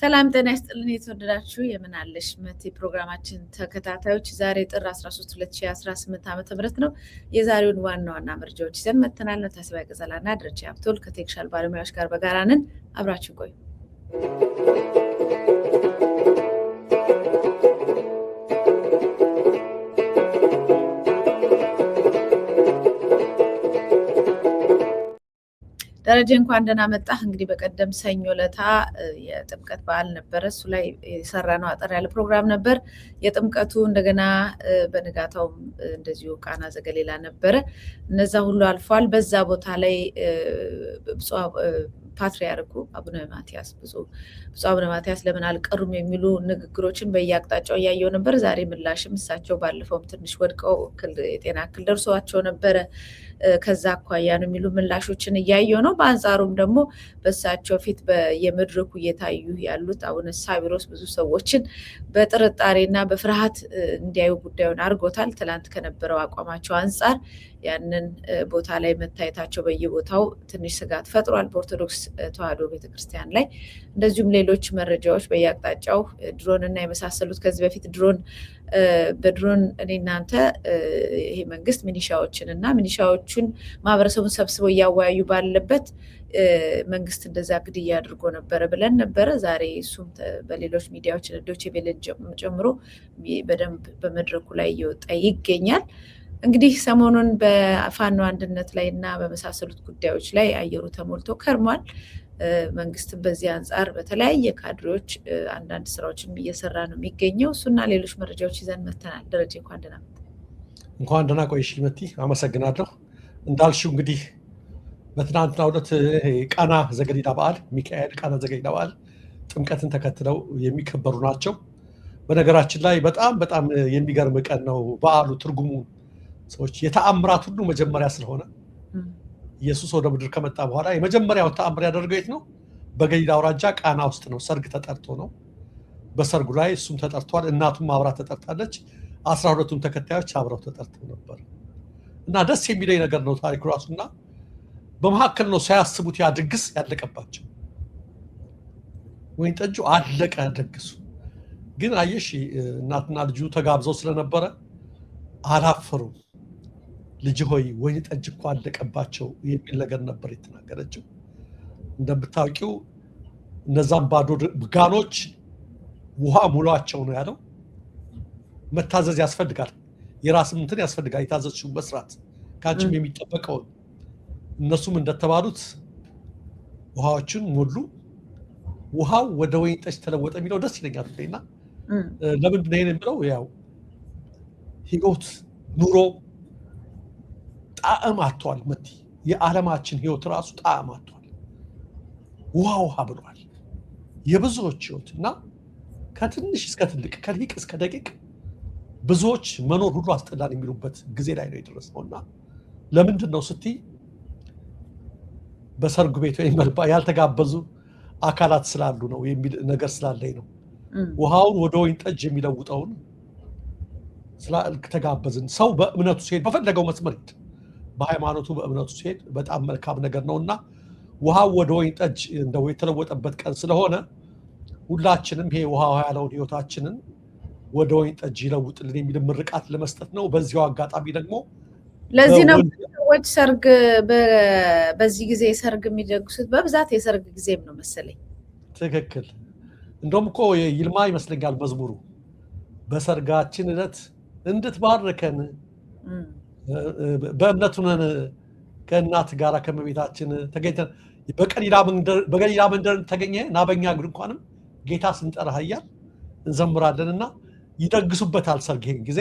ሰላም ጤና ይስጥልን የተወደዳችሁ የምናለሽ መቴ ፕሮግራማችን ተከታታዮች ዛሬ ጥር 13 2018 ዓ.ም ነው። የዛሬውን ዋና ዋና መረጃዎች ይዘን መተናል። ታስቢያ ገዘላና ደረጃ ሀብቶል ከቴክኒሻል ባለሙያዎች ጋር በጋራ ነን። አብራችሁ ቆዩ። ደረጀ እንኳን ደህና መጣህ። እንግዲህ በቀደም ሰኞ ለታ የጥምቀት በዓል ነበረ። እሱ ላይ የሰራነው አጠር ያለ ፕሮግራም ነበር። የጥምቀቱ እንደገና በንጋታውም እንደዚሁ ቃና ዘገሌላ ነበረ። እነዛ ሁሉ አልፏል። በዛ ቦታ ላይ ፓትርያርኩ አቡነ ማትያስ ብፁዕ አቡነ ማትያስ ለምን አልቀሩም የሚሉ ንግግሮችን በየአቅጣጫው እያየው ነበር። ዛሬ ምላሽም እሳቸው ባለፈውም ትንሽ ወድቀው የጤና እክል ደርሷቸው ነበረ። ከዛ አኳያ ነው የሚሉ ምላሾችን እያየው ነው። በአንጻሩም ደግሞ በእሳቸው ፊት የመድረኩ እየታዩ ያሉት አቡነ ሳዊሮስ ብዙ ሰዎችን በጥርጣሬና በፍርሃት እንዲያዩ ጉዳዩን አድርጎታል። ትላንት ከነበረው አቋማቸው አንጻር ያንን ቦታ ላይ መታየታቸው በየቦታው ትንሽ ስጋት ፈጥሯል በኦርቶዶክስ ተዋሕዶ ቤተክርስቲያን ላይ። እንደዚሁም ሌሎች መረጃዎች በየአቅጣጫው ድሮን እና የመሳሰሉት ከዚህ በፊት በድሮን እኔ እናንተ ይሄ መንግስት ሚኒሻዎችን ማህበረሰቡን ሰብስበው እያወያዩ ባለበት መንግስት እንደዛ ግድያ አድርጎ ነበረ ብለን ነበረ። ዛሬ እሱም በሌሎች ሚዲያዎች ዶቼ ቬለን ጨምሮ በደንብ በመድረኩ ላይ እየወጣ ይገኛል። እንግዲህ ሰሞኑን በፋኖ አንድነት ላይ እና በመሳሰሉት ጉዳዮች ላይ አየሩ ተሞልቶ ከርሟል። መንግስትም በዚህ አንጻር በተለያየ ካድሬዎች አንዳንድ ስራዎችን እየሰራ ነው የሚገኘው። እሱና ሌሎች መረጃዎች ይዘን መተናል። ደረጀ እንኳን ደህና ቆይሽ መቲ። አመሰግናለሁ። እንዳልሽው እንግዲህ በትናንትናው ዕለት ቃና ዘገሊላ በዓል ሚካኤል ቃና ዘገሊላ በዓል ጥምቀትን ተከትለው የሚከበሩ ናቸው። በነገራችን ላይ በጣም የሚገርም ቀን ነው በዓሉ። ትርጉሙ ሰዎች የተአምራት ሁሉ መጀመሪያ ስለሆነ ኢየሱስ ወደ ምድር ከመጣ በኋላ የመጀመሪያው ተአምር ያደረገው የት ነው? በገሊላ አውራጃ ቃና ውስጥ ነው። ሰርግ ተጠርቶ ነው። በሰርጉ ላይ እሱም ተጠርቷል። እናቱም አብራ ተጠርታለች። 12ቱም ተከታዮች አብረው ተጠርተው ነበር እና ደስ የሚለኝ ነገር ነው ታሪኩ ራሱና በመካከል ነው ሳያስቡት ያ ድግስ ያለቀባቸው። ወይን ጠጁ አለቀ ድግሱ። ግን አየሽ እናትና ልጁ ተጋብዘው ስለነበረ አላፈሩም። ልጅ ሆይ ወይን ጠጅ እኮ አለቀባቸው የሚል ነገር ነበር የተናገረችው። እንደምታውቂው እነዛም ባዶ ጋኖች ውሃ ሙሏቸው ነው ያለው። መታዘዝ ያስፈልጋል። የራስም እንትን ያስፈልጋል። የታዘዝሽው መስራት ካንቺም የሚጠበቀውን። እነሱም እንደተባሉት ውሃዎችን ሞሉ። ውሃው ወደ ወይን ጠጅ ተለወጠ የሚለው ደስ ይለኛል እና ለምንድን ነው የሚለው? ያው ህይወት ኑሮ ጣዕም አጥቷል መቲ። የዓለማችን ህይወት ራሱ ጣዕም አጥቷል። ውሃ ብሏል የብዙዎች ህይወት እና ከትንሽ እስከ ትልቅ ከሊቅ እስከ ደቂቅ ብዙዎች መኖር ሁሉ አስጠላን የሚሉበት ጊዜ ላይ ነው የደረስነው። እና ለምንድን ነው ስትይ በሰርጉ ቤት ወይም ያልተጋበዙ አካላት ስላሉ ነው የሚል ነገር ስላለኝ ነው። ውሃውን ወደ ወይን ጠጅ የሚለውጠውን ተጋበዝን። ሰው በእምነቱ ሲሄድ በፈለገው መስመር ሄድ፣ በሃይማኖቱ በእምነቱ ሲሄድ በጣም መልካም ነገር ነውና ውሃው ወደ ወይን ጠጅ እንደው የተለወጠበት ቀን ስለሆነ ሁላችንም ይሄ ውሃ ያለውን ህይወታችንን ወደ ወይን ጠጅ ይለውጥልን የሚል ምርቃት ለመስጠት ነው። በዚያው አጋጣሚ ደግሞ ለዚህ ነው ሰዎች ሰርግ በዚህ ጊዜ ሰርግ የሚደግሱት በብዛት የሰርግ ጊዜም ነው መሰለኝ። ትክክል። እንደውም እኮ ይልማ ይመስለኛል መዝሙሩ በሰርጋችን ዕለት እንድትባርከን በእምነቱ ነን ከእናት ጋር ከመቤታችን ተገኝተን በገሊላ መንደር ተገኘ እና በእኛ ድንኳንም ጌታ ስንጠራህ እያል እንዘምራለንና ይደግሱበታል። ሰርግ ይሄን ጊዜ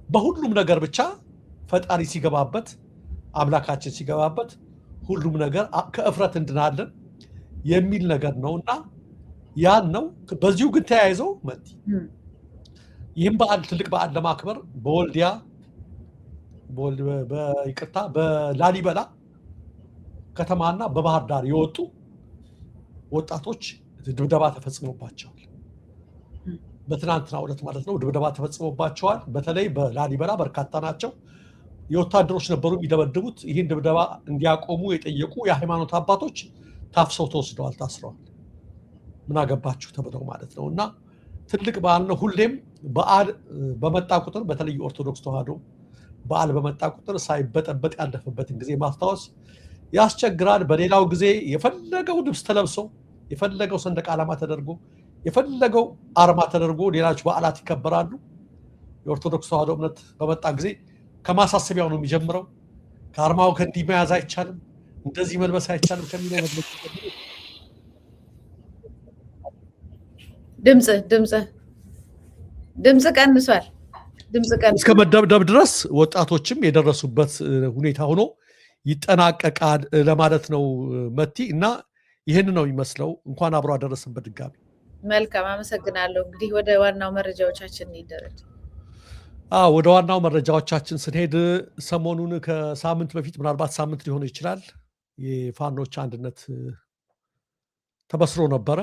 በሁሉም ነገር ብቻ ፈጣሪ ሲገባበት አምላካችን ሲገባበት ሁሉም ነገር ከእፍረት እንድናለን የሚል ነገር ነውና ያን ነው። በዚሁ ግን ተያይዘው መቲ ይህም በዓል ትልቅ በዓል ለማክበር በላሊበላ ከተማና በባህር ዳር የወጡ ወጣቶች ድብደባ ተፈጽሞባቸዋል። በትናንትናው ዕለት ማለት ነው ድብደባ ተፈጽሞባቸዋል። በተለይ በላሊበላ በርካታ ናቸው። የወታደሮች ነበሩ የሚደበድቡት። ይህን ድብደባ እንዲያቆሙ የጠየቁ የሃይማኖት አባቶች ታፍሰው ተወስደዋል፣ ታስረዋል። ምን አገባችሁ ተብለው ማለት ነው። እና ትልቅ በዓል ነው። ሁሌም በዓል በመጣ ቁጥር በተለይ ኦርቶዶክስ ተዋህዶ በዓል በመጣ ቁጥር ሳይበጠበጥ ያለፈበትን ጊዜ ማስታወስ ያስቸግራል። በሌላው ጊዜ የፈለገው ልብስ ተለብሶ የፈለገው ሰንደቅ ዓላማ ተደርጎ የፈለገው አርማ ተደርጎ ሌሎች በዓላት ይከበራሉ። የኦርቶዶክስ ተዋህዶ እምነት በመጣ ጊዜ ከማሳሰቢያው ነው የሚጀምረው። ከአርማው ከእንዲህ መያዝ አይቻልም፣ እንደዚህ መልበስ አይቻልም ከሚለው መግለጽ ድምጽ ቀንሷል። እስከ መደብደብ ድረስ ወጣቶችም የደረሱበት ሁኔታ ሆኖ ይጠናቀቃል ለማለት ነው መቲ። እና ይህን ነው የሚመስለው። እንኳን አብሮ አደረሰን በድጋሚ። መልካም አመሰግናለሁ። እንግዲህ ወደ ዋናው መረጃዎቻችን እንሂድ። ወደ ዋናው መረጃዎቻችን ስንሄድ ሰሞኑን ከሳምንት በፊት ምናልባት ሳምንት ሊሆን ይችላል የፋኖች አንድነት ተበስሮ ነበረ።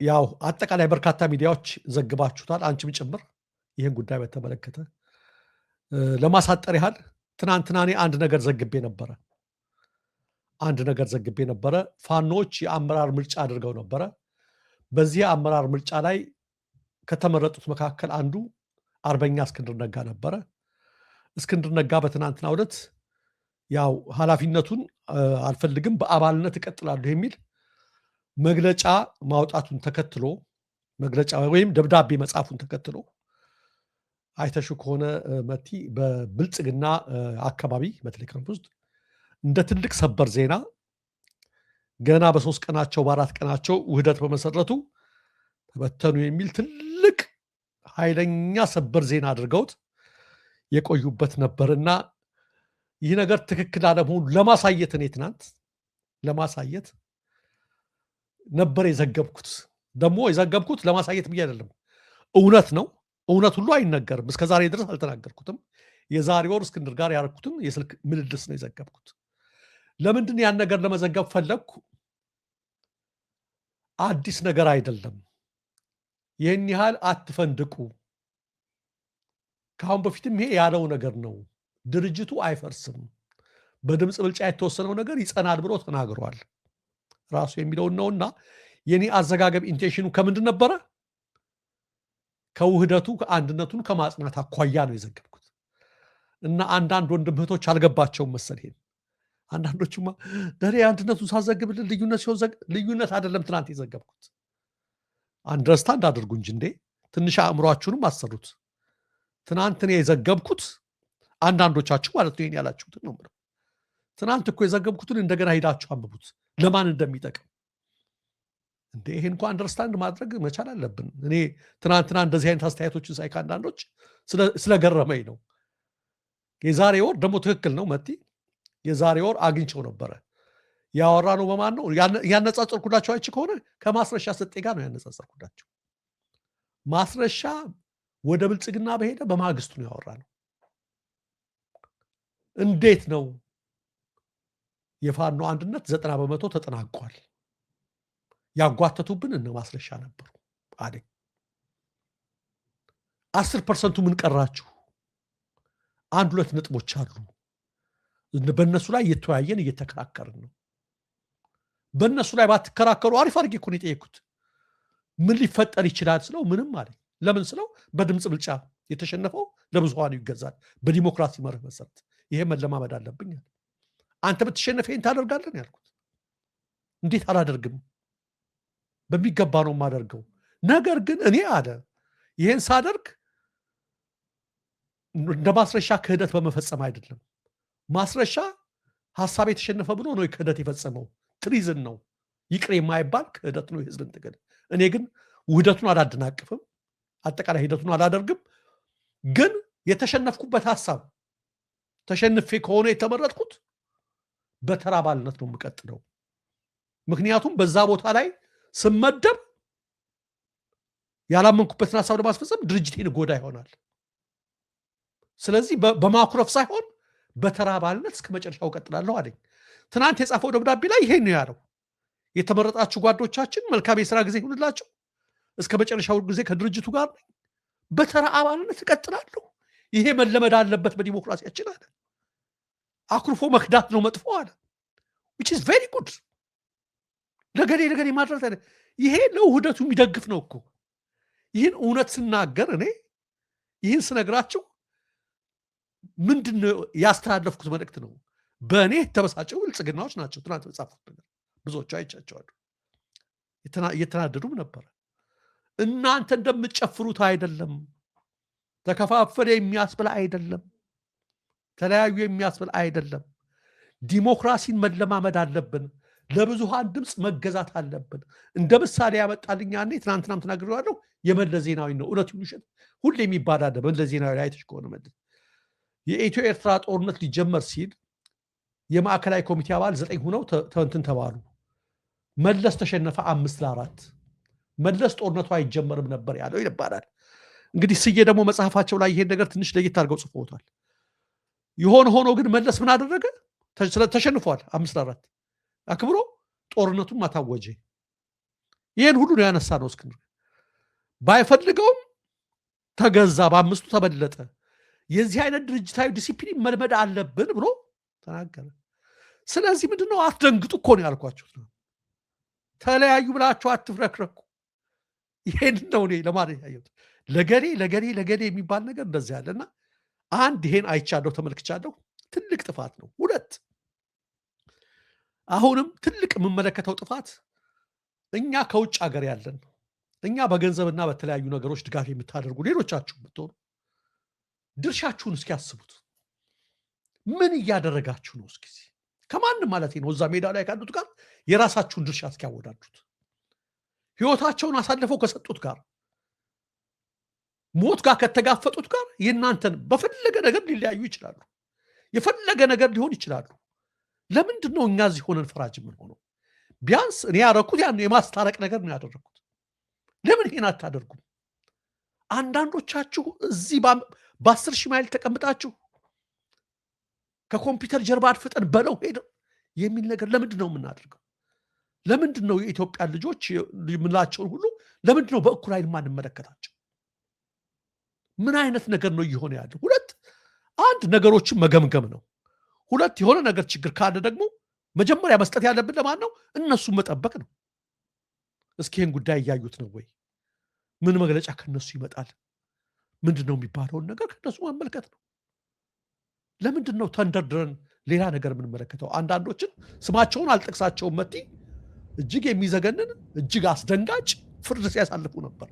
ያው አጠቃላይ በርካታ ሚዲያዎች ዘግባችሁታል፣ አንቺም ጭምር ይህን ጉዳይ በተመለከተ። ለማሳጠር ያህል ትናንትና እኔ አንድ ነገር ዘግቤ ነበረ። ፋኖች የአመራር ምርጫ አድርገው ነበረ። በዚህ የአመራር ምርጫ ላይ ከተመረጡት መካከል አንዱ አርበኛ እስክንድር ነጋ ነበረ። እስክንድር ነጋ በትናንትናው ዕለት ያው ኃላፊነቱን አልፈልግም በአባልነት እቀጥላለሁ የሚል መግለጫ ማውጣቱን ተከትሎ መግለጫ ወይም ደብዳቤ መጻፉን ተከትሎ አይተሹ ከሆነ መቲ በብልጽግና አካባቢ በቴሌግራም ውስጥ እንደ ትልቅ ሰበር ዜና ገና በ3 ቀናቸው በ4 ቀናቸው ውህደት በመሰረቱ ተበተኑ የሚል ትልቅ ኃይለኛ ሰበር ዜና አድርገውት የቆዩበት ነበርና ይህ ነገር ትክክል አለመሆኑ ለማሳየት እኔ ትናንት ለማሳየት ነበር የዘገብኩት። ደግሞ የዘገብኩት ለማሳየት ብዬ አይደለም፣ እውነት ነው። እውነት ሁሉ አይነገርም። እስከዛሬ ድረስ አልተናገርኩትም። የዛሬ ወር እስክንድር ጋር ያደረኩትን የስልክ ምልልስ ነው የዘገብኩት። ለምንድን ያን ነገር ለመዘገብ ፈለግኩ? አዲስ ነገር አይደለም። ይህን ያህል አትፈንድቁ። ከአሁን በፊትም ይሄ ያለው ነገር ነው። ድርጅቱ አይፈርስም፣ በድምፅ ብልጫ የተወሰነው ነገር ይጸናል ብሎ ተናግሯል ራሱ የሚለውን ነውና የኔ አዘጋገብ ኢንቴንሽኑ ከምንድን ነበረ? ከውህደቱ ከአንድነቱን ከማጽናት አኳያ ነው የዘገብኩት። እና አንዳንድ ወንድም እህቶች አልገባቸውም መሰል ይሄን። አንዳንዶቹማ ደሬ አንድነቱን ሳዘግብልን ልዩነት ሲሆን ልዩነት አይደለም ትናንት የዘገብኩት። አንደርስታንድ አድርጉ እንጂ እንዴ ትንሽ አእምሯችሁንም አሰሩት። ትናንት እኔ የዘገብኩት አንዳንዶቻችሁ ማለት ነው ይሄን ያላችሁትን ነው የምለው። ትናንት እኮ የዘገብኩትን እንደገና ሄዳችሁ አንብቡት ለማን እንደሚጠቅም እንዴ። ይሄን እንኳን አንደርስታንድ ማድረግ መቻል አለብን። እኔ ትናንትና እንደዚህ አይነት አስተያየቶችን ሳይ ከአንዳንዶች ስለገረመኝ ነው። የዛሬ ወር ደግሞ ትክክል ነው መቲ፣ የዛሬ ወር አግኝቸው ነበረ። ያወራ ነው በማን ነው ያነጻጸርኩላቸው? አይቼ ከሆነ ከማስረሻ ሰጤ ጋር ነው ያነጻጸርኩላቸው። ማስረሻ ወደ ብልጽግና በሄደ በማግስቱ ነው ያወራ ነው። እንዴት ነው የፋኖ አንድነት 90% ተጠናቋል፣ ያጓተቱብን እነ ማስረሻ ነበሩ አለ። 10% ምን ቀራችሁ? 1-2 ነጥቦች አሉ። በእነሱ ላይ እየተወያየን እየተከራከርን ነው። በእነሱ ላይ ባትከራከሩ አሪፍ አድርጌ እኮ ነው የጠየኩት። ምን ሊፈጠር ይችላል ስለው ምንም አለ። ለምን ስለው በድምፅ ብልጫ የተሸነፈው ለብዙሃኑ ይገዛል በዲሞክራሲ መርህ መሰረት። ይሄ መለማመድ አለብኝ። አንተ ብትሸነፍ ይሄን ታደርጋለህ ያልኩት። እንዴት አላደርግም? በሚገባ ነው የማደርገው። ነገር ግን እኔ አለ ይሄን ሳደርግ እንደ ማስረሻ ክህደት በመፈጸም አይደለም። ማስረሻ ሀሳብ የተሸነፈ ብሎ ነው ክህደት የፈጸመው። ትሪዝን ነው፣ ይቅር የማይባል ክህደት ነው የህዝብን ትግል። እኔ ግን ውህደቱን አላደናቅፍም፣ አጠቃላይ ሂደቱን አላደርግም። ግን የተሸነፍኩበት ሀሳብ ተሸንፌ ከሆነ የተመረጥኩት በተራ አባልነት ነው የምቀጥለው። ምክንያቱም በዛ ቦታ ላይ ስመደብ ያላመንኩበትን ሀሳብ ለማስፈጸም ድርጅቴን ጎዳ ይሆናል። ስለዚህ በማኩረፍ ሳይሆን በተራ አባልነት እስከ መጨረሻው እቀጥላለሁ አለኝ። ትናንት የጻፈው ደብዳቤ ላይ ይሄን ነው ያለው። የተመረጣችሁ ጓዶቻችን መልካም የሥራ ጊዜ ይሁንላችሁ፣ እስከ መጨረሻው ጊዜ ከድርጅቱ ጋር ነኝ፣ በተራ አባልነት እቀጥላለሁ። ይሄ መለመድ አለበት በዲሞክራሲያችን አለ። አኩርፎ መክዳት ነው መጥፎ አለ። which is very good ለገሌ ማድረስ አይደለም። ይሄ ለውህደቱ የሚደግፍ ነው እኮ። ይህን እውነት ስናገር እኔ ይህን ስነግራቸው ምንድነው ያስተላለፍኩት መልእክት ነው። በእኔ የተበሳጨው ብልጽግናዎች ናቸው። ትናንት በጻፉት ነገር ብዙዎቹ አይቻቸዋለሁ። እየተናደዱም ነበረ። እናንተ እንደምትጨፍሩት አይደለም፣ ተከፋፈለ የሚያስብል አይደለም፣ ተለያዩ የሚያስብል አይደለም። ዲሞክራሲን መለማመድ አለብን። ለብዙሃን ድምፅ መገዛት አለብን። እንደ ምሳሌ ያመጣልኝ ያኔ ትናንትናም ተናግሬዋለሁ። የመለስ ዜናዊ ነው። እውነት ውሸት ሁሌ የሚባል አለ። መለስ ዜናዊ ላይ አይተሽ ከሆነ መለስ የኢትዮ ኤርትራ ጦርነት ሊጀመር ሲል የማዕከላዊ ኮሚቴ አባል 9 ሆነው ተንትን ተባሉ። መለስ ተሸነፈ 5-4። መለስ ጦርነቱ አይጀመርም ነበር ያለው ይባላል። እንግዲህ ስዬ ደግሞ መጽሐፋቸው ላይ ይሄን ነገር ትንሽ ለየት አድርገው ጽፎታል። የሆነ ሆኖ ግን መለስ ምን አደረገ? ተሸንፏል 5-4 አክብሮ ጦርነቱን ማታወጀ። ይሄን ሁሉ ነው ያነሳ ነው እስክንድር። ባይፈልገውም ተገዛ፣ በአምስቱ ተበለጠ። የዚህ አይነት ድርጅታዊ ዲሲፕሊን መልመድ አለብን ብሎ ተናገረ። ስለዚህ ምንድነው አትደንግጡ እኮ ነው ያልኳቸው። ተለያዩ ብላችሁ አትፍረክረኩ። ይሄን ነው እኔ ለማለት ያየሁት። ለገሌ የሚባል ነገር እንደዚህ ያለና አንድ ይሄን አይቻለሁ፣ ተመልክቻለሁ። ትልቅ ጥፋት ነው። 2 አሁንም ትልቅ የምመለከተው ጥፋት እኛ ከውጭ ሀገር ያለን እኛ በገንዘብና በተለያዩ ነገሮች ድጋፍ የምታደርጉ ሌሎቻችሁ ብትሆኑ ድርሻችሁን እስኪያስቡት። ምን እያደረጋችሁ ነው? እስኪ ከማንም ማለት ነው እዛ ሜዳ ላይ ካሉት ጋር የራሳችሁን ድርሻ እስኪያወዳጁት፣ ህይወታቸውን አሳልፈው ከሰጡት ጋር፣ ሞት ጋር ከተጋፈጡት ጋር የእናንተን በፈለገ ነገር ሊለያዩ ይችላሉ። የፈለገ ነገር ሊሆን ይችላሉ። ለምንድን ነው እኛ እዚህ ሆነን ፈራጅ ምን ሆነው? ቢያንስ እኔ ያደረኩት ያን የማስታረቅ ነገር ነው ያደረኩት። ለምን ይሄን አታደርጉም? አንዳንዶቻችሁ እዚህ በ10 ሺህ ማይል ተቀምጣችሁ ከኮምፒውተር ጀርባ አድፍጠን በለው ሄደው የሚል ነገር ለምንድን ነው የምናደርገው? ለምንድን ነው የኢትዮጵያ ልጆች የምንላቸውን ሁሉ ለምንድን ነው በእኩል አይን ማንመለከታቸው? ምን አይነት ነገር ነው እየሆነ ያለው? 2 ነገሮችን መገምገም ነው። 2 የሆነ ነገር ችግር ካለ ደግሞ መጀመሪያ መስጠት ያለብን ለማን ነው? እነሱን መጠበቅ ነው። እስኪ ይህን ጉዳይ እያዩት ነው ወይ? ምን መግለጫ ከነሱ ይመጣል? ምንድን ነው የሚባለውን ነገር ከነሱ መመልከት ነው። ለምንድን ነው ተንደርድረን ሌላ ነገር የምንመለከተው? አንዳንዶችን ስማቸውን አልጠቅሳቸውም መቲ እጅግ የሚዘገንን እጅግ አስደንጋጭ ፍርድ ሲያሳልፉ ነበር።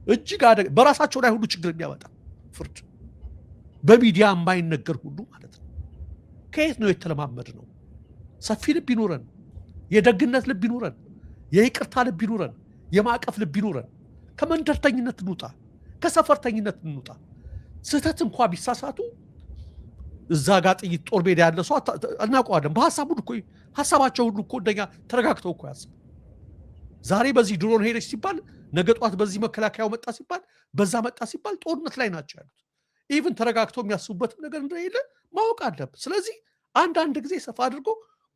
እጅግ በራሳቸው ላይ ሁሉ ችግር የሚያመጣ ፍርድ በሚዲያ የማይነገር ሁሉ ማለት ነው። ከየት ነው የተለማመድ ነው? ሰፊ ልብ ይኑረን፣ የደግነት ልብ ይኑረን፣ የይቅርታ ልብ ይኑረን፣ የማዕቀፍ ልብ ይኑረን። ከመንደርተኝነት እንውጣ፣ ከሰፈርተኝነት እንውጣ። ስህተት እንኳ ቢሳሳቱ እዛ ጋር ጥይት ጦር ሜዳ ያለ ሰው እናውቀዋለን። በሀሳብ ሁሉ እኮ ሀሳባቸው ሁሉ እኮ እንደኛ ተረጋግተው እኮ ያስቡ። ዛሬ በዚህ ድሮን ሄደች ሲባል ነገ ጧት በዚህ መከላከያው መጣ ሲባል በዛ መጣ ሲባል ጦርነት ላይ ናቸው ያሉት። ኢቭን ተረጋግተው የሚያስቡበትም ነገር እንደሌለ ማወቅ አለብን። ስለዚህ አንዳንድ ጊዜ ሰፋ አድርጎ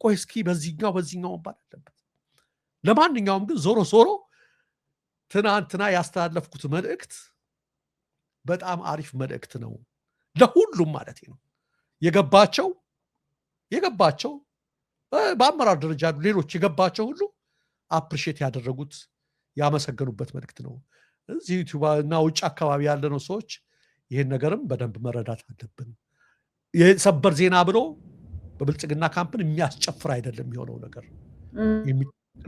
ቆይ እስኪ በዚህኛው መባል አለበት። ለማንኛውም ግን ዞሮ ዞሮ ትናንትና ያስተላለፍኩት መልእክት በጣም አሪፍ መልእክት ነው፣ ለሁሉም ማለት ነው። የገባቸው በአመራር ደረጃ ሌሎች የገባቸው ሁሉ አፕሪሼት ያደረጉት ያመሰገኑበት መልእክት ነው። እዚህ ዩቲዩብ እና ውጭ አካባቢ ያለነው ሰዎች ይህን ነገርም በደንብ መረዳት አለብን። የሰበር ዜና ብሎ በብልጽግና ካምፕን የሚያስጨፍር አይደለም የሆነው ነገር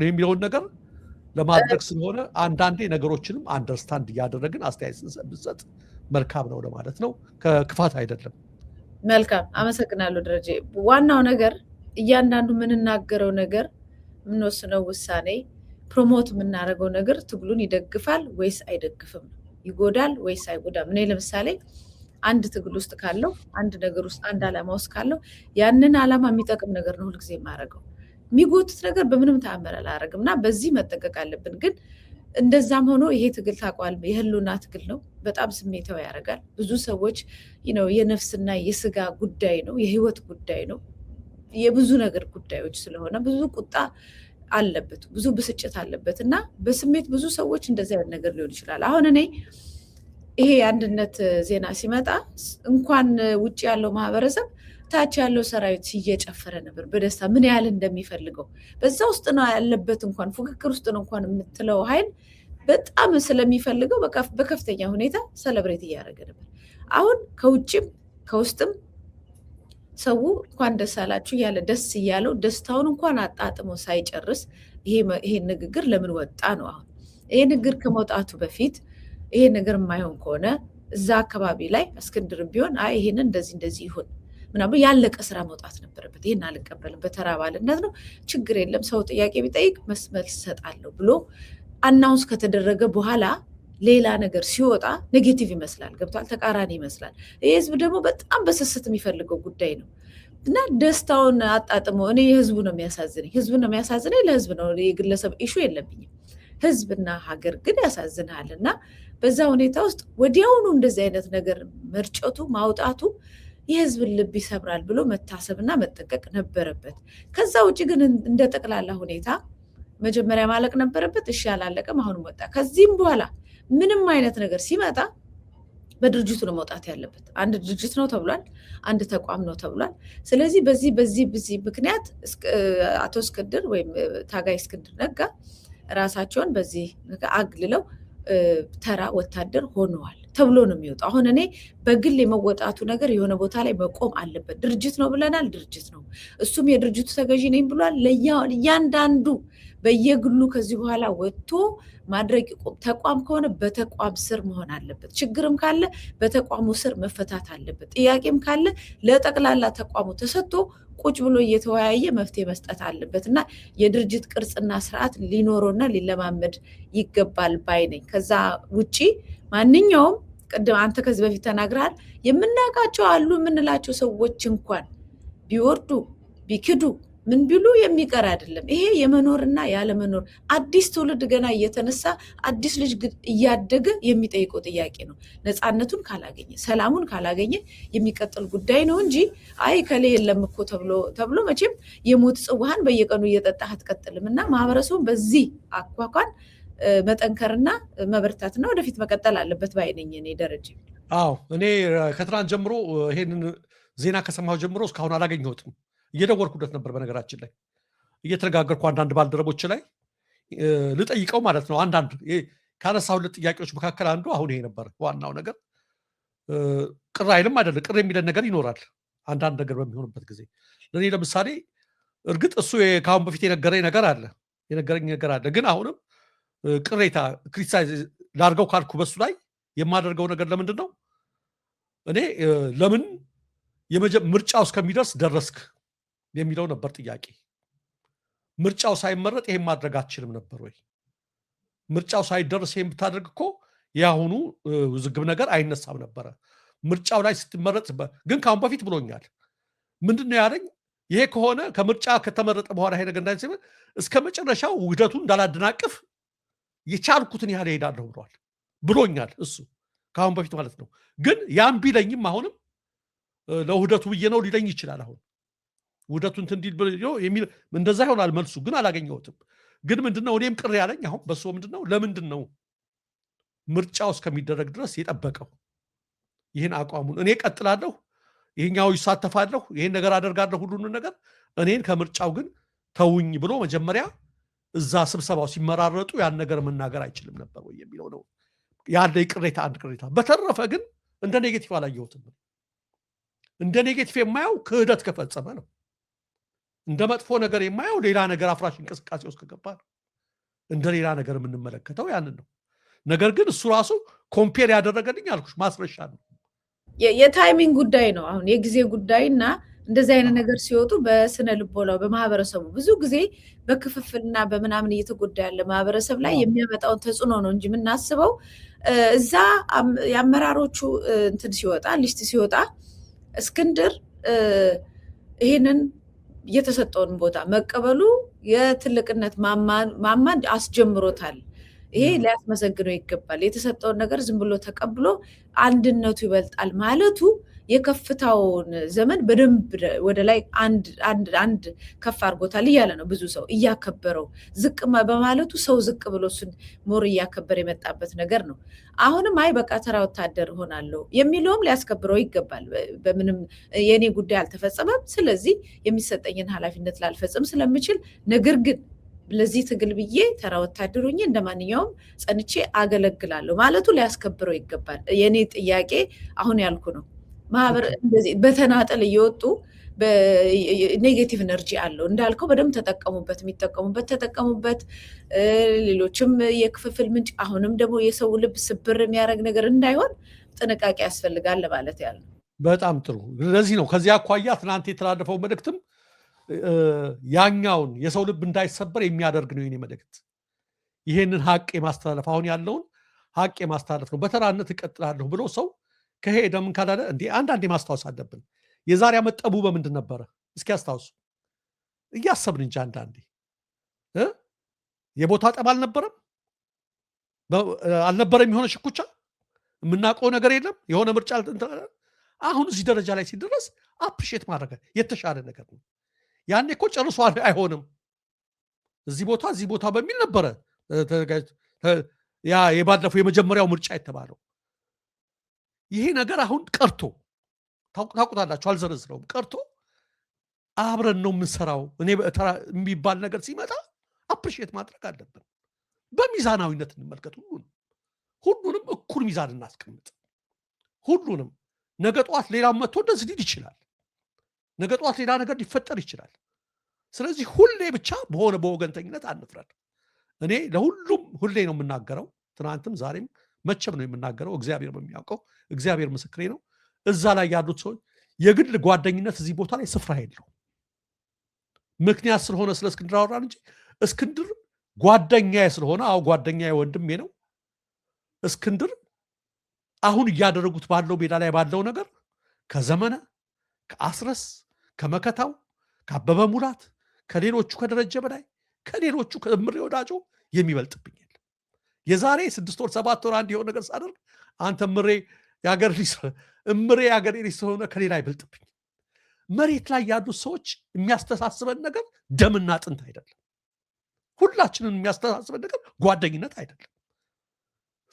የሚለውን ነገር ለማድረግ ስለሆነ አንዳንዴ ነገሮችንም አንደርስታንድ እያደረግን አስተያየት ስንሰጥ መልካም ነው ለማለት ነው። ከክፋት አይደለም። መልካም አመሰግናለሁ ደረጀ። ዋናው ነገር እያንዳንዱ የምንናገረው ነገር የምንወስነው ውሳኔ ፕሮሞት የምናደርገው ነገር ትግሉን ይደግፋል ወይስ አይደግፍም፣ ይጎዳል ወይስ አይጎዳም። እኔ ለምሳሌ አንድ ትግል ውስጥ ካለው አንድ ነገር ውስጥ አንድ ዓላማ ውስጥ ካለው ያንን ዓላማ የሚጠቅም ነገር ነው ሁልጊዜ የማደርገው። የሚጎቱት ነገር በምንም ተአምር አላደርግም እና በዚህ መጠንቀቅ አለብን። ግን እንደዛም ሆኖ ይሄ ትግል ታውቋል፣ የህልውና ትግል ነው። በጣም ስሜታዊ ያደርጋል። ብዙ ሰዎች የነፍስና የስጋ ጉዳይ ነው፣ የህይወት ጉዳይ ነው፣ የብዙ ነገር ጉዳዮች ስለሆነ ብዙ ቁጣ አለበት፣ ብዙ ብስጭት አለበት እና በስሜት ብዙ ሰዎች እንደዚህ አይነት ነገር ሊሆን ይችላል። አሁን እኔ ይሄ የአንድነት ዜና ሲመጣ እንኳን ውጭ ያለው ማህበረሰብ ታች ያለው ሰራዊት እየጨፈረ ነበር በደስታ ምን ያህል እንደሚፈልገው። በዛ ውስጥ ነው ያለበት እንኳን ፉክክር ውስጥ ነው እንኳን የምትለው ኃይል በጣም ስለሚፈልገው በከፍተኛ ሁኔታ ሰለብሬት እያደረገ ነበር። አሁን ከውጭም ከውስጥም ሰው እንኳን ደስ አላችሁ እያለ ደስ እያለው ደስታውን እንኳን አጣጥሞ ሳይጨርስ ይሄ ንግግር ለምን ወጣ ነው። አሁን ይሄ ንግግር ከመውጣቱ በፊት ይሄ ነገር የማይሆን ከሆነ እዛ አካባቢ ላይ እስክንድርም ቢሆን አይ ይሄንን እንደዚህ ይሁን ምናምን ያለቀ ስራ መውጣት ነበረበት። ይሄን አልቀበልም በተራ አባልነት ነው ችግር የለም ሰው ጥያቄ ቢጠይቅ መልስ እሰጣለሁ ብሎ አናውንስ ከተደረገ በኋላ ሌላ ነገር ሲወጣ ኔጌቲቭ ይመስላል፣ ገብቷል፣ ተቃራኒ ይመስላል። ይህ ህዝብ ደግሞ በጣም በስስት የሚፈልገው ጉዳይ ነው እና ደስታውን አጣጥሞ እኔ የህዝቡ ነው የሚያሳዝነኝ፣ ህዝቡ ነው የሚያሳዝነኝ፣ ለህዝብ ነው የግለሰብ ኢሹ የለብኝም። ህዝብና ሀገር ግን ያሳዝናል። እና በዛ ሁኔታ ውስጥ ወዲያውኑ እንደዚህ አይነት ነገር መርጨቱ ማውጣቱ የህዝብን ልብ ይሰብራል ብሎ መታሰብና መጠንቀቅ ነበረበት። ከዛ ውጭ ግን እንደ ጠቅላላ ሁኔታ መጀመሪያ ማለቅ ነበረበት። እሺ አላለቀም፣ አሁንም ወጣ። ከዚህም በኋላ ምንም አይነት ነገር ሲመጣ በድርጅቱ ነው መውጣት ያለበት። አንድ ድርጅት ነው ተብሏል፣ አንድ ተቋም ነው ተብሏል። ስለዚህ በዚህ ምክንያት አቶ እስክንድር ወይም ታጋይ እስክንድር ነጋ ራሳቸውን በዚህ አግልለው ተራ ወታደር ሆነዋል ተብሎ ነው የሚወጣው። አሁን እኔ በግል የመወጣቱ ነገር የሆነ ቦታ ላይ መቆም አለበት። ድርጅት ነው ብለናል፣ ድርጅት ነው፣ እሱም የድርጅቱ ተገዢ ነኝ ብሏል። እያንዳንዱ በየግሉ ከዚህ በኋላ ወጥቶ ማድረግ ይቆም። ተቋም ከሆነ በተቋም ስር መሆን አለበት። ችግርም ካለ በተቋሙ ስር መፈታት አለበት። ጥያቄም ካለ ለጠቅላላ ተቋሙ ተሰጥቶ ቁጭ ብሎ እየተወያየ መፍትሄ መስጠት አለበት እና የድርጅት ቅርጽና ስርዓት ሊኖረውና ሊለማመድ ይገባል ባይ ነኝ። ከዛ ውጪ ማንኛውም ቅድም አንተ ከዚህ በፊት ተናግረሃል፣ የምናውቃቸው አሉ የምንላቸው ሰዎች እንኳን ቢወርዱ ቢክዱ ምን ቢሉ የሚቀር አይደለም። ይሄ የመኖርና ያለመኖር አዲስ ትውልድ ገና እየተነሳ አዲስ ልጅ እያደገ የሚጠይቀው ጥያቄ ነው። ነፃነቱን ካላገኘ ሰላሙን ካላገኘ የሚቀጥል ጉዳይ ነው እንጂ አይ ከሌ የለም እኮ ተብሎ መቼም የሞት ጽዋህን በየቀኑ እየጠጣህ አትቀጥልም። እና ማህበረሰቡን በዚህ አኳኳን መጠንከርና መበርታትና ወደፊት መቀጠል አለበት ባይነኝ እኔ ደረጀ። አዎ እኔ ከትናንት ጀምሮ ይሄንን ዜና ከሰማሁ ጀምሮ እስካሁን አላገኘሁትም። እየደወልኩለት ነበር። በነገራችን ላይ እየተነጋገርኩ አንዳንድ ባልደረቦች ላይ ልጠይቀው ማለት ነው። አንዳንድ ካነሳሁለት ጥያቄዎች መካከል አንዱ አሁን ይሄ ነበር። ዋናው ነገር ቅር አይልም አይደለም፣ ቅር የሚለን ነገር ይኖራል አንዳንድ ነገር በሚሆንበት ጊዜ። ለእኔ ለምሳሌ እርግጥ እሱ ከአሁን በፊት የነገረኝ ነገር አለ፣ ግን አሁንም ቅሬታ ክሪቲሳይዝ ላድርገው ካልኩ በሱ ላይ የማደርገው ነገር ለምንድን ነው እኔ ለምን ምርጫው እስከሚደርስ ደረስክ የሚለው ነበር ጥያቄ። ምርጫው ሳይመረጥ ይሄን ማድረግ አትችልም ነበር ወይ? ምርጫው ሳይደርስ ይሄን ብታደርግ እኮ የአሁኑ ውዝግብ ነገር አይነሳም ነበረ። ምርጫው ላይ ስትመረጥ ግን ካሁን በፊት ብሎኛል። ምንድነው ያለኝ? ይሄ ከሆነ ከምርጫ ከተመረጠ በኋላ ይሄ ነገር እንዳይሰማ እስከ መጨረሻው ውህደቱን እንዳላደናቅፍ የቻልኩትን ያህል እሄዳለሁ ብሎኛል እሱ ካሁን በፊት ማለት ነው። ግን ያን ቢለኝም አሁንም ለውህደቱ ብዬ ነው ሊለኝ ይችላል። አሁን ውህደቱን እንዲል የሚል እንደዛ ይሆናል መልሱ። ግን አላገኘሁትም። ግን ምንድነው እኔም ቅር ያለኝ አሁን በሱ ምንድነው ለምንድን ነው ምርጫው እስከሚደረግ ድረስ የጠበቀው? ይህን አቋሙን እኔ ቀጥላለሁ፣ ይሄኛው ይሳተፋለሁ፣ ይሄን ነገር አደርጋለሁ፣ ሁሉንም ነገር እኔን ከምርጫው ግን ተውኝ ብሎ መጀመሪያ እዛ ስብሰባው ሲመራረጡ ያን ነገር መናገር አይችልም ነበር ወይ የሚለው ነው ያለ ቅሬታ። አንድ ቅሬታ። በተረፈ ግን እንደ ኔጌቲቭ አላየሁትም። እንደ ኔጌቲቭ የማየው ክህደት ከፈጸመ ነው። እንደ መጥፎ ነገር የማየው ሌላ ነገር አፍራሽ እንቅስቃሴ ውስጥ ከገባ ነው። እንደ ሌላ ነገር የምንመለከተው ያንን ነው። ነገር ግን እሱ ራሱ ኮምፔር ያደረገልኝ አልኩሽ ማስረሻ ነው። የታይሚንግ ጉዳይ ነው። አሁን የጊዜ ጉዳይና እንደዚህ አይነት ነገር ሲወጡ በስነ ልቦናው በማህበረሰቡ ብዙ ጊዜ በክፍፍልና በምናምን እየተጎዳ ያለ ማህበረሰብ ላይ የሚያመጣውን ተጽዕኖ ነው እንጂ የምናስበው እዛ የአመራሮቹ እንትን ሲወጣ ሊስት ሲወጣ እስክንድር ይህንን የተሰጠውን ቦታ መቀበሉ የትልቅነት ማማን አስጀምሮታል። ይሄ ሊያስመሰግነው ይገባል። የተሰጠውን ነገር ዝም ብሎ ተቀብሎ አንድነቱ ይበልጣል ማለቱ የከፍታውን ዘመን በደንብ ወደ ላይ አንድ ከፍ አድርጎታል እያለ ነው። ብዙ ሰው እያከበረው ዝቅ በማለቱ ሰው ዝቅ ብሎ እሱን ሞር እያከበረ የመጣበት ነገር ነው። አሁንም አይ በቃ ተራ ወታደር ሆናለሁ የሚለውም ሊያስከብረው ይገባል። በምንም የኔ ጉዳይ አልተፈጸመም፣ ስለዚህ የሚሰጠኝን ኃላፊነት ላልፈጽም ስለምችል ነገር ግን ለዚህ ትግል ብዬ ተራ ወታደር ሆኜ እንደማንኛውም ጸንቼ አገለግላለሁ ማለቱ ሊያስከብረው ይገባል። የኔ ጥያቄ አሁን ያልኩ ነው። ማህበር እንደዚህ በተናጠል እየወጡ ኔጌቲቭ ኤነርጂ አለው እንዳልከው በደንብ ተጠቀሙበት፣ የሚጠቀሙበት ተጠቀሙበት። ሌሎችም የክፍፍል ምንጭ፣ አሁንም ደግሞ የሰው ልብ ስብር የሚያደርግ ነገር እንዳይሆን ጥንቃቄ ያስፈልጋል ማለት ያለ። በጣም ጥሩ። ለዚህ ነው ከዚህ አኳያ ትናንት የተላለፈው መልእክትም ያኛውን የሰው ልብ እንዳይሰበር የሚያደርግ ነው የኔ መልእክት። ይሄንን ሀቅ የማስተላለፍ አሁን ያለውን ሀቅ የማስተላለፍ ነው። በተራነት እቀጥላለሁ ብሎ ሰው ከሄደ ምን ካላለ እንዴ አንዳንዴ ማስታወስ አለብን። የዛሬ ዓመት ጠቡ በምንድን ነበረ? እስኪ ያስታውሱ። እያሰብን እንጂ አንዳንዴ የቦታ ጠብ አልነበረም የሆነ ሽኩቻ የምናውቀው ነገር የለም የሆነ ምርጫ። አሁን እዚህ ደረጃ ላይ ሲደረስ አፕሪሼት ማድረግ የተሻለ ነገር ነው። ያኔ እኮ ጨርሶ አይሆንም እዚህ ቦታ በሚል ነበረ ያ የባለፈው የመጀመሪያው ምርጫ የተባለው። ይሄ ነገር አሁን ቀርቶ ታውቁታላችሁ፣ አልዘረዝረውም። ቀርቶ አብረን ነው የምንሰራው እኔ የሚባል ነገር ሲመጣ አፕሪሼት ማድረግ አለብን። በሚዛናዊነት እንመልከት። ሁሉንም እኩል ሚዛን እናስቀምጥ። ሁሉንም ነገ ጠዋት ሌላ መጥቶ እንደዚህ ሊል ይችላል። ነገ ጠዋት ሌላ ነገር ሊፈጠር ይችላል። ስለዚህ ሁሌ ብቻ በሆነ በወገንተኝነት አንፍረድ። እኔ ለሁሉም ሁሌ ነው የምናገረው፣ ትናንትም ዛሬም መቼም ነው የምናገረው። እግዚአብሔር በሚያውቀው እግዚአብሔር ምስክሬ ነው። እዛ ላይ ያሉት ሰዎች የግል ጓደኝነት እዚህ ቦታ ላይ ስፍራ የለው። ምክንያት ስለሆነ ስለ እስክንድር አወራን እንጂ እስክንድር ጓደኛዬ ስለሆነ ጓደኛዬ ወንድሜ ነው። እስክንድር አሁን እያደረጉት ባለው ሜዳ ላይ ባለው ነገር ከዘመነ ከአስረስ ከመከታው ከአበበ ሙላት ከሌሎቹ ከደረጀ በላይ ከሌሎቹ ከምሬ ወዳጆ የሚበልጥብኝ የለም። የዛሬ 6 ወር 7 ወር አንድ የሆነ ነገር ሳደርግ አንተ ምሬ የሀገር ልጅ ስለሆነ ከሌላ አይበልጥብኝ። መሬት ላይ ያሉት ሰዎች የሚያስተሳስበን ነገር ደምና አጥንት አይደለም። ሁላችንን የሚያስተሳስበን ነገር ጓደኝነት አይደለም።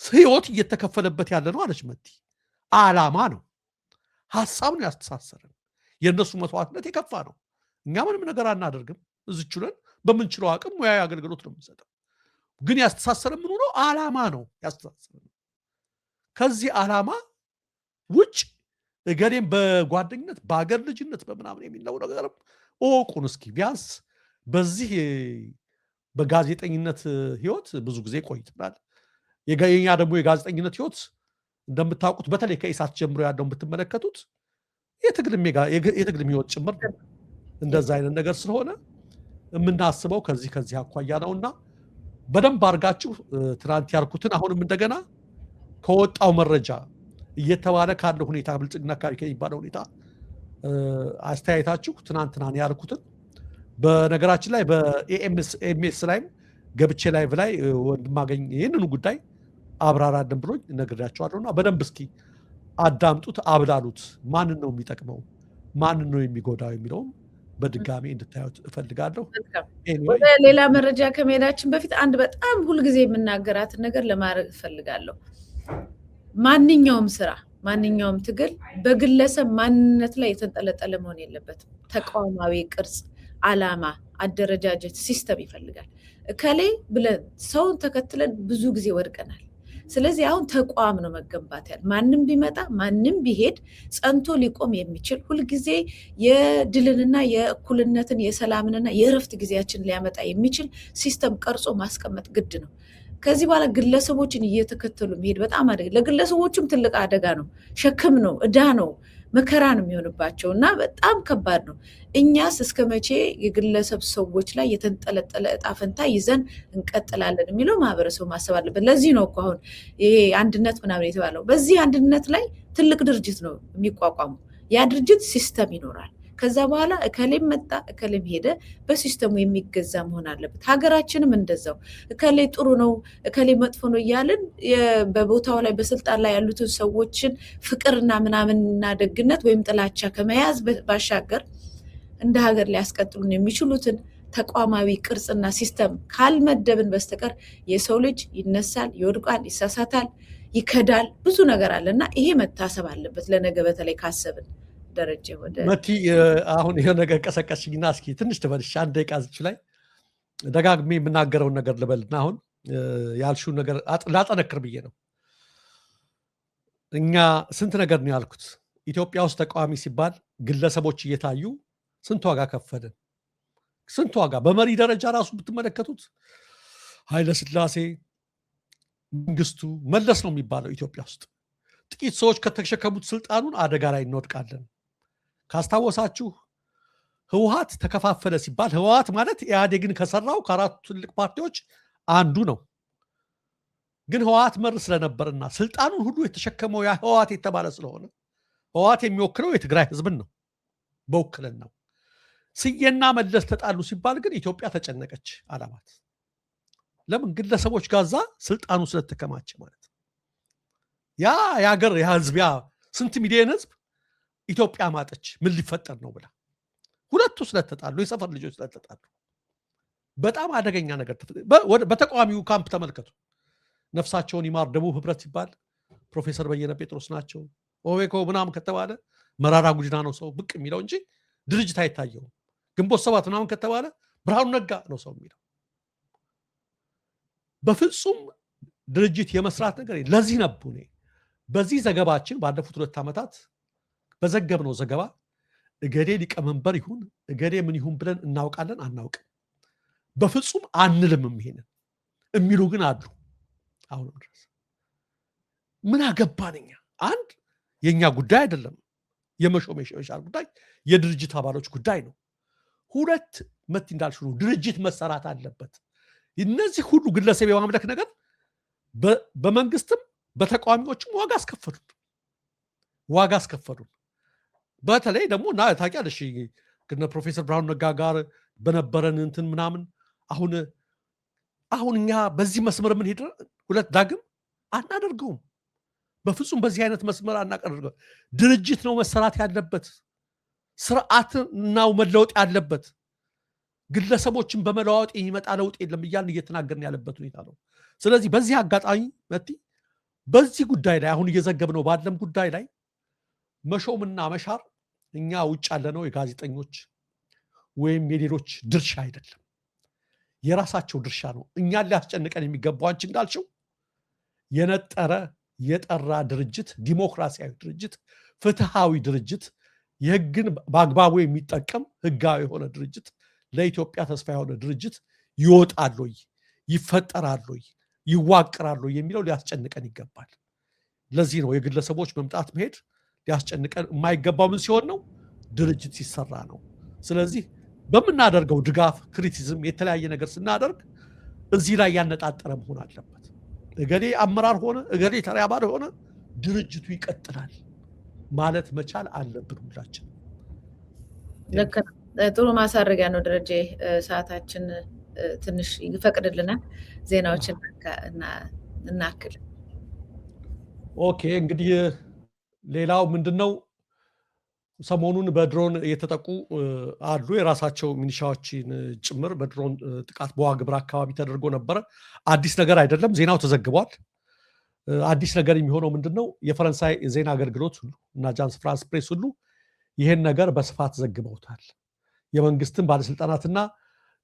ህይወት እየተከፈለበት ያለ ነው አለች መቲ። ዓላማ ነው፣ ሀሳብ ነው ያስተሳሰረን። የእነሱ መስዋዕትነት የከፋ ነው። እኛ ምንም ነገር አናደርግም። እዚች ብለን በምንችለው አቅም ሙያዊ አገልግሎት ነው የምንሰጠው። ግን ያስተሳሰረን ምን ሆኖ ዓላማ ነው ያስተሳሰረን። ከዚህ ዓላማ ውጭ እገሌም በጓደኝነት በአገር ልጅነት በምናምን የሚለው ነገር እወቁን እስኪ። ቢያንስ በዚህ በጋዜጠኝነት ህይወት ብዙ ጊዜ ቆይተናል። የኛ ደግሞ የጋዜጠኝነት ህይወት እንደምታውቁት በተለይ ከኢሳት ጀምሮ ያለውን ብትመለከቱት የትግልም ህይወት ጭምር እንደዛ አይነት ነገር ስለሆነ የምናስበው ከዚህ አኳያ ነውና በደንብ አድርጋችሁ ትናንት ያልኩትን አሁንም እንደገና ከወጣው መረጃ እየተባለ ካለው ሁኔታ ብልጽግና አካባቢ ከሚባለው ሁኔታ አስተያየታችሁ ትናንትና ያልኩትን በነገራችን ላይ በኤምኤስ ላይም ገብቼ ላይቭ ላይ ወንድማገኝ ይህንኑ ጉዳይ አብራራልን ብሎኝ ነግሬያቸዋለሁና በደንብ እስኪ አዳምጡት፣ አብላሉት። ማንን ነው የሚጠቅመው፣ ማንን ነው የሚጎዳው የሚለውም በድጋሚ እንድታዩት እፈልጋለሁ። ወደ ሌላ መረጃ ከመሄዳችን በፊት አንድ በጣም ሁልጊዜ የምናገራትን ነገር ለማድረግ እፈልጋለሁ። ማንኛውም ስራ፣ ማንኛውም ትግል በግለሰብ ማንነት ላይ የተንጠለጠለ መሆን የለበትም። ተቋማዊ ቅርጽ፣ ዓላማ፣ አደረጃጀት፣ ሲስተም ይፈልጋል። እከሌ ብለን ሰውን ተከትለን ብዙ ጊዜ ወድቀናል። ስለዚህ አሁን ተቋም ነው መገንባት ያለ። ማንም ቢመጣ ማንም ቢሄድ ጸንቶ ሊቆም የሚችል ሁልጊዜ የድልንና የእኩልነትን የሰላምንና የእረፍት ጊዜያችን ሊያመጣ የሚችል ሲስተም ቀርጾ ማስቀመጥ ግድ ነው። ከዚህ በኋላ ግለሰቦችን እየተከተሉ መሄድ በጣም አደጋ፣ ለግለሰቦችም ትልቅ አደጋ ነው፣ ሸክም ነው፣ ዕዳ ነው፣ መከራ ነው የሚሆንባቸው እና በጣም ከባድ ነው። እኛስ እስከ መቼ የግለሰብ ሰዎች ላይ የተንጠለጠለ እጣ ፈንታ ይዘን እንቀጥላለን የሚለው ማህበረሰቡ ማሰብ አለበት። ለዚህ ነው እኮ አሁን ይሄ አንድነት ምናምን የተባለው። በዚህ አንድነት ላይ ትልቅ ድርጅት ነው የሚቋቋሙ። ያ ድርጅት ሲስተም ይኖራል። ከዛ በኋላ እከሌም መጣ እከሌም ሄደ በሲስተሙ የሚገዛ መሆን አለበት። ሀገራችንም እንደዛው እከሌ ጥሩ ነው እከሌ መጥፎ ነው እያልን በቦታው ላይ በስልጣን ላይ ያሉትን ሰዎችን ፍቅርና ምናምንና ደግነት ወይም ጥላቻ ከመያዝ ባሻገር እንደ ሀገር ሊያስቀጥሉን የሚችሉትን ተቋማዊ ቅርጽና ሲስተም ካልመደብን በስተቀር የሰው ልጅ ይነሳል፣ ይወድቃል፣ ይሳሳታል፣ ይከዳል፣ ብዙ ነገር አለ እና ይሄ መታሰብ አለበት ለነገ በተለይ ካሰብን። ደረጀ ወደ መቲ አሁን ይሄ ነገር ቀሰቀስሽኝና እስኪ ትንሽ ትበልሽ አንድ ደቂቃ እዚች ላይ ደጋግሜ የምናገረውን ነገር ልበልና አሁን ያልሽው ነገር ላጠነክር ብዬ ነው። እኛ ስንት ነገር ነው ያልኩት። ኢትዮጵያ ውስጥ ተቃዋሚ ሲባል ግለሰቦች እየታዩ ስንት ዋጋ ከፈልን፣ ስንት ዋጋ በመሪ ደረጃ ራሱ ብትመለከቱት ኃይለ ሥላሴ፣ መንግስቱ፣ መለስ ነው የሚባለው። ኢትዮጵያ ውስጥ ጥቂት ሰዎች ከተሸከሙት ስልጣኑን አደጋ ላይ እንወድቃለን። ካስታወሳችሁ ህወሓት ተከፋፈለ ሲባል ህወሓት ማለት ኢህአዴግን ከሰራው ከአራቱ ትልቅ ፓርቲዎች አንዱ ነው። ግን ህወሓት መር ስለነበርና ስልጣኑን ሁሉ የተሸከመው ያ ህወሓት የተባለ ስለሆነ ህወሓት የሚወክለው የትግራይ ህዝብን ነው በውክልናው። ስዬና መለስ ተጣሉ ሲባል ግን ኢትዮጵያ ተጨነቀች አላማት። ለምን? ግለሰቦች ጋዛ ስልጣኑ ስለተከማቸ ማለት ያ የሀገር ህዝብ ያ ስንት ሚሊዮን ህዝብ ኢትዮጵያ ማጠች ምን ሊፈጠር ነው ብላ ሁለቱ ስለተጣሉ የሰፈር ልጆች ስለተጣሉ በጣም አደገኛ ነገር በተቃዋሚው ካምፕ ተመልከቱ። ነፍሳቸውን ይማር ደቡብ ህብረት ሲባል ፕሮፌሰር በየነ ጴጥሮስ ናቸው። ኦዌኮ ምናምን ከተባለ መራራ ጉዲና ነው ሰው ብቅ የሚለው እንጂ ድርጅት አይታየውም። ግንቦት ሰባት ምናምን ከተባለ ብርሃኑ ነጋ ነው ሰው የሚለው። በፍጹም ድርጅት የመስራት ነገር ለዚህ ነበር በዚህ ዘገባችን ባለፉት 2 ዓመታት በዘገብነው ዘገባ እገሌ ሊቀመንበር ይሁን እገሌ ምን ይሁን ብለን እናውቃለን አናውቅም፣ በፍጹም አንልምም ይሄንን የሚሉ ግን አሉ። አሁንም ድረስ ምን አገባንኛ? አንድ የኛ ጉዳይ አይደለም፣ የመሾም የሻር ጉዳይ የድርጅት አባሎች ጉዳይ ነው። ሁለት መት እንዳልሽ ነው ድርጅት መሰራት አለበት። እነዚህ ሁሉ ግለሰብ የማምለክ ነገር በመንግስትም በተቃዋሚዎችም ዋጋ አስከፈሉን። በተለይ ደግሞ እና ታውቂያለሽ ግን ፕሮፌሰር ብርሃኑ ነጋ ጋር በነበረን እንትን ምናምን አሁን እኛ በዚህ መስመር ምን ሄደ ሁለት ዳግም አናደርገውም። በፍጹም በዚህ አይነት መስመር አናቀርገው። ድርጅት ነው መሰራት ያለበት፣ ስርዓት ነው መለወጥ ያለበት። ግለሰቦችን በመለዋወጥ የሚመጣ ለውጥ የለም እያልን እየተናገርን ያለበት ሁኔታ ነው። ስለዚህ በዚህ አጋጣሚ መቲ በዚህ ጉዳይ ላይ አሁን እየዘገብነው ባለም ጉዳይ ላይ መሾምና መሻር እኛ ውጭ ያለነው የጋዜጠኞች ወይም የሌሎች ድርሻ አይደለም፣ የራሳቸው ድርሻ ነው። እኛን ሊያስጨንቀን የሚገባው አንቺ እንዳልሽው የነጠረ የጠራ ድርጅት፣ ዲሞክራሲያዊ ድርጅት፣ ፍትሃዊ ድርጅት፣ የህግን በአግባቡ የሚጠቀም ህጋዊ የሆነ ድርጅት፣ ለኢትዮጵያ ተስፋ የሆነ ድርጅት ይወጣል ወይ ይፈጠራል ወይ ይዋቅራል ወይ የሚለው ሊያስጨንቀን ይገባል። ለዚህ ነው የግለሰቦች መምጣት መሄድ ሊያስጨንቀን የማይገባው ምን ሲሆን ነው? ድርጅት ሲሰራ ነው። ስለዚህ በምናደርገው ድጋፍ፣ ክሪቲዝም፣ የተለያየ ነገር ስናደርግ እዚህ ላይ ያነጣጠረ መሆን አለበት። እገሌ አመራር ሆነ እገሌ ተራ አባል ሆነ ድርጅቱ ይቀጥላል ማለት መቻል አለብን ሁላችን። ልክ ነው። ጥሩ ማሳረጊያ ነው ደረጀ። ሰዓታችን ትንሽ ይፈቅድልናል። ዜናዎችን እናክል። ኦኬ፣ እንግዲህ ሌላው ምንድነው? ሰሞኑን በድሮን የተጠቁ አሉ። የራሳቸው ሚኒሻዎችን ጭምር በድሮን ጥቃት በዋግምራ አካባቢ ተደርጎ ነበረ። አዲስ ነገር አይደለም፣ ዜናው ተዘግቧል። አዲስ ነገር የሚሆነው ምንድነው? የፈረንሳይ ዜና አገልግሎት ሁሉ እና አጃንስ ፍራንስ ፕሬስ ሁሉ ይሄን ነገር በስፋት ዘግበውታል። የመንግስትን ባለስልጣናትና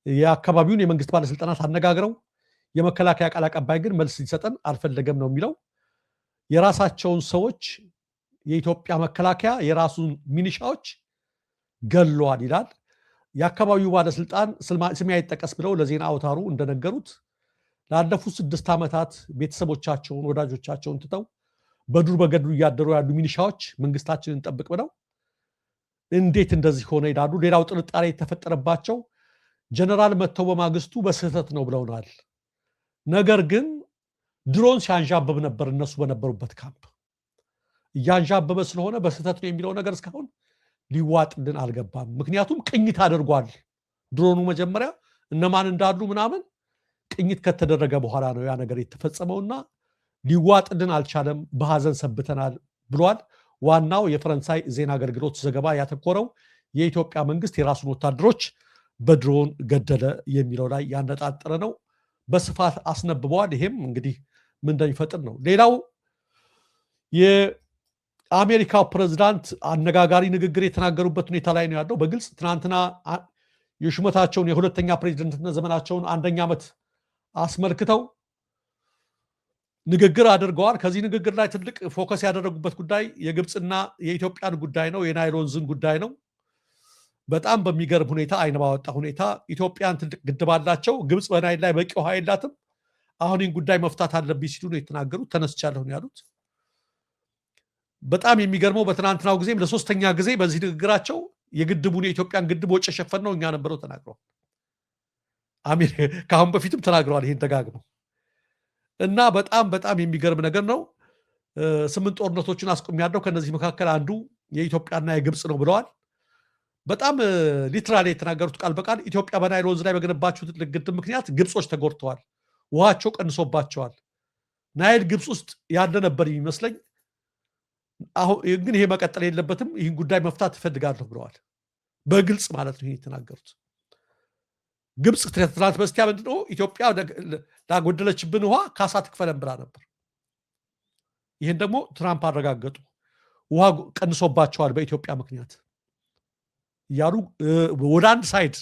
የአካባቢውን የመንግስት ባለስልጣናት አነጋግረው የመከላከያ ቃል አቀባይ ግን መልስ ሊሰጠን አልፈለገም ነው የሚለው። የራሳቸውን ሰዎች የኢትዮጵያ መከላከያ የራሱን ሚኒሻዎች ገሏል ይላል። የአካባቢው ባለስልጣን ስሜ አይጠቀስ ብለው ለዜና አውታሩ እንደነገሩት ላለፉት 6 ዓመታት ቤተሰቦቻቸውን ወዳጆቻቸውን ትተው በዱር በገድሉ እያደሩ ያሉ ሚኒሻዎች መንግስታችንን እንጠብቅ ብለው እንዴት እንደዚህ ሆነ ይላሉ። ሌላው ጥርጣሬ የተፈጠረባቸው ጀነራል መጥተው በማግስቱ በስህተት ነው ብለውናል። ነገር ግን ድሮን ሲያንዣብብ ነበር እነሱ በነበሩበት ካምፕ። እያንዣበበ ስለሆነ በስህተት ነው የሚለው ነገር እስካሁን ሊዋጥልን አልገባም። ምክንያቱም ቅኝት አድርጓል። ድሮኑ መጀመሪያ እነማን እንዳሉ ምናምን ቅኝት ከተደረገ በኋላ ነው ያ ነገር የተፈጸመውና ሊዋጥልን አልቻለም፣ በሐዘን ሰብተናል ብሏል። ዋናው የፈረንሳይ ዜና አገልግሎት ዘገባ ያተኮረው የኢትዮጵያ መንግስት የራሱን ወታደሮች በድሮን ገደለ የሚለው ላይ ያነጣጠረ ነው። በስፋት አስነብበዋል። ይሄም እንግዲህ ምን እንደሚፈጥር ነው። ሌላው የአሜሪካው ፕሬዝዳንት አነጋጋሪ ንግግር የተናገሩበት ሁኔታ ላይ ነው ያለው። በግልጽ ትናንትና የሹመታቸውን የሁለተኛ ፕሬዝዳንትነት ዘመናቸውን 1ኛ ዓመት አስመልክተው ንግግር አድርገዋል። ከዚህ ንግግር ላይ ትልቅ ፎከስ ያደረጉበት ጉዳይ የግብፅና የኢትዮጵያን ጉዳይ ነው፣ የናይል ወንዝን ጉዳይ ነው። በጣም በሚገርም ሁኔታ አይን ባወጣ ሁኔታ ኢትዮጵያን ትልቅ ግድብ አላቸው፣ ግብፅ በናይል ላይ በቂ ውሃ የላትም። አሁን ይህን ጉዳይ መፍታት አለብኝ ሲሉ ነው የተናገሩት። ተነስቻለሁ ነው ያሉት። በጣም የሚገርመው በትናንትናው ጊዜም ለሶስተኛ ጊዜ በዚህ ንግግራቸው የግድቡን የኢትዮጵያን ግድብ ወጪ የሸፈነው እኛ ነበረው ተናግረዋል። ከአሁን በፊትም ተናግረዋል ይህን ደጋግመው እና በጣም የሚገርም ነገር ነው። 8 ጦርነቶችን አስቆሚያለሁ፣ ከነዚህ መካከል አንዱ የኢትዮጵያና የግብፅ ነው ብለዋል። በጣም ሊትራሊ የተናገሩት ቃል በቃል ኢትዮጵያ በናይል ወንዝ ላይ በገነባችው ትልቅ ግድብ ምክንያት ግብጾች ተጎድተዋል፣ ውሃቸው ቀንሶባቸዋል። ናይል ግብፅ ውስጥ ያለ ነበር የሚመስለኝ። አሁን ግን ይሄ መቀጠል የለበትም፣ ይህን ጉዳይ መፍታት እፈልጋለሁ ብለዋል። በግልጽ ማለት ነው የተናገሩት። ግብፅ ትናንት በስቲያ ምንድነው ኢትዮጵያ ላጎደለችብን ውሃ ካሳ ትክፈለን ብላ ነበር። ይህን ደግሞ ትራምፕ አረጋገጡ። ውሃ ቀንሶባቸዋል በኢትዮጵያ ምክንያት እያሉ ወደ አንድ ሳይድ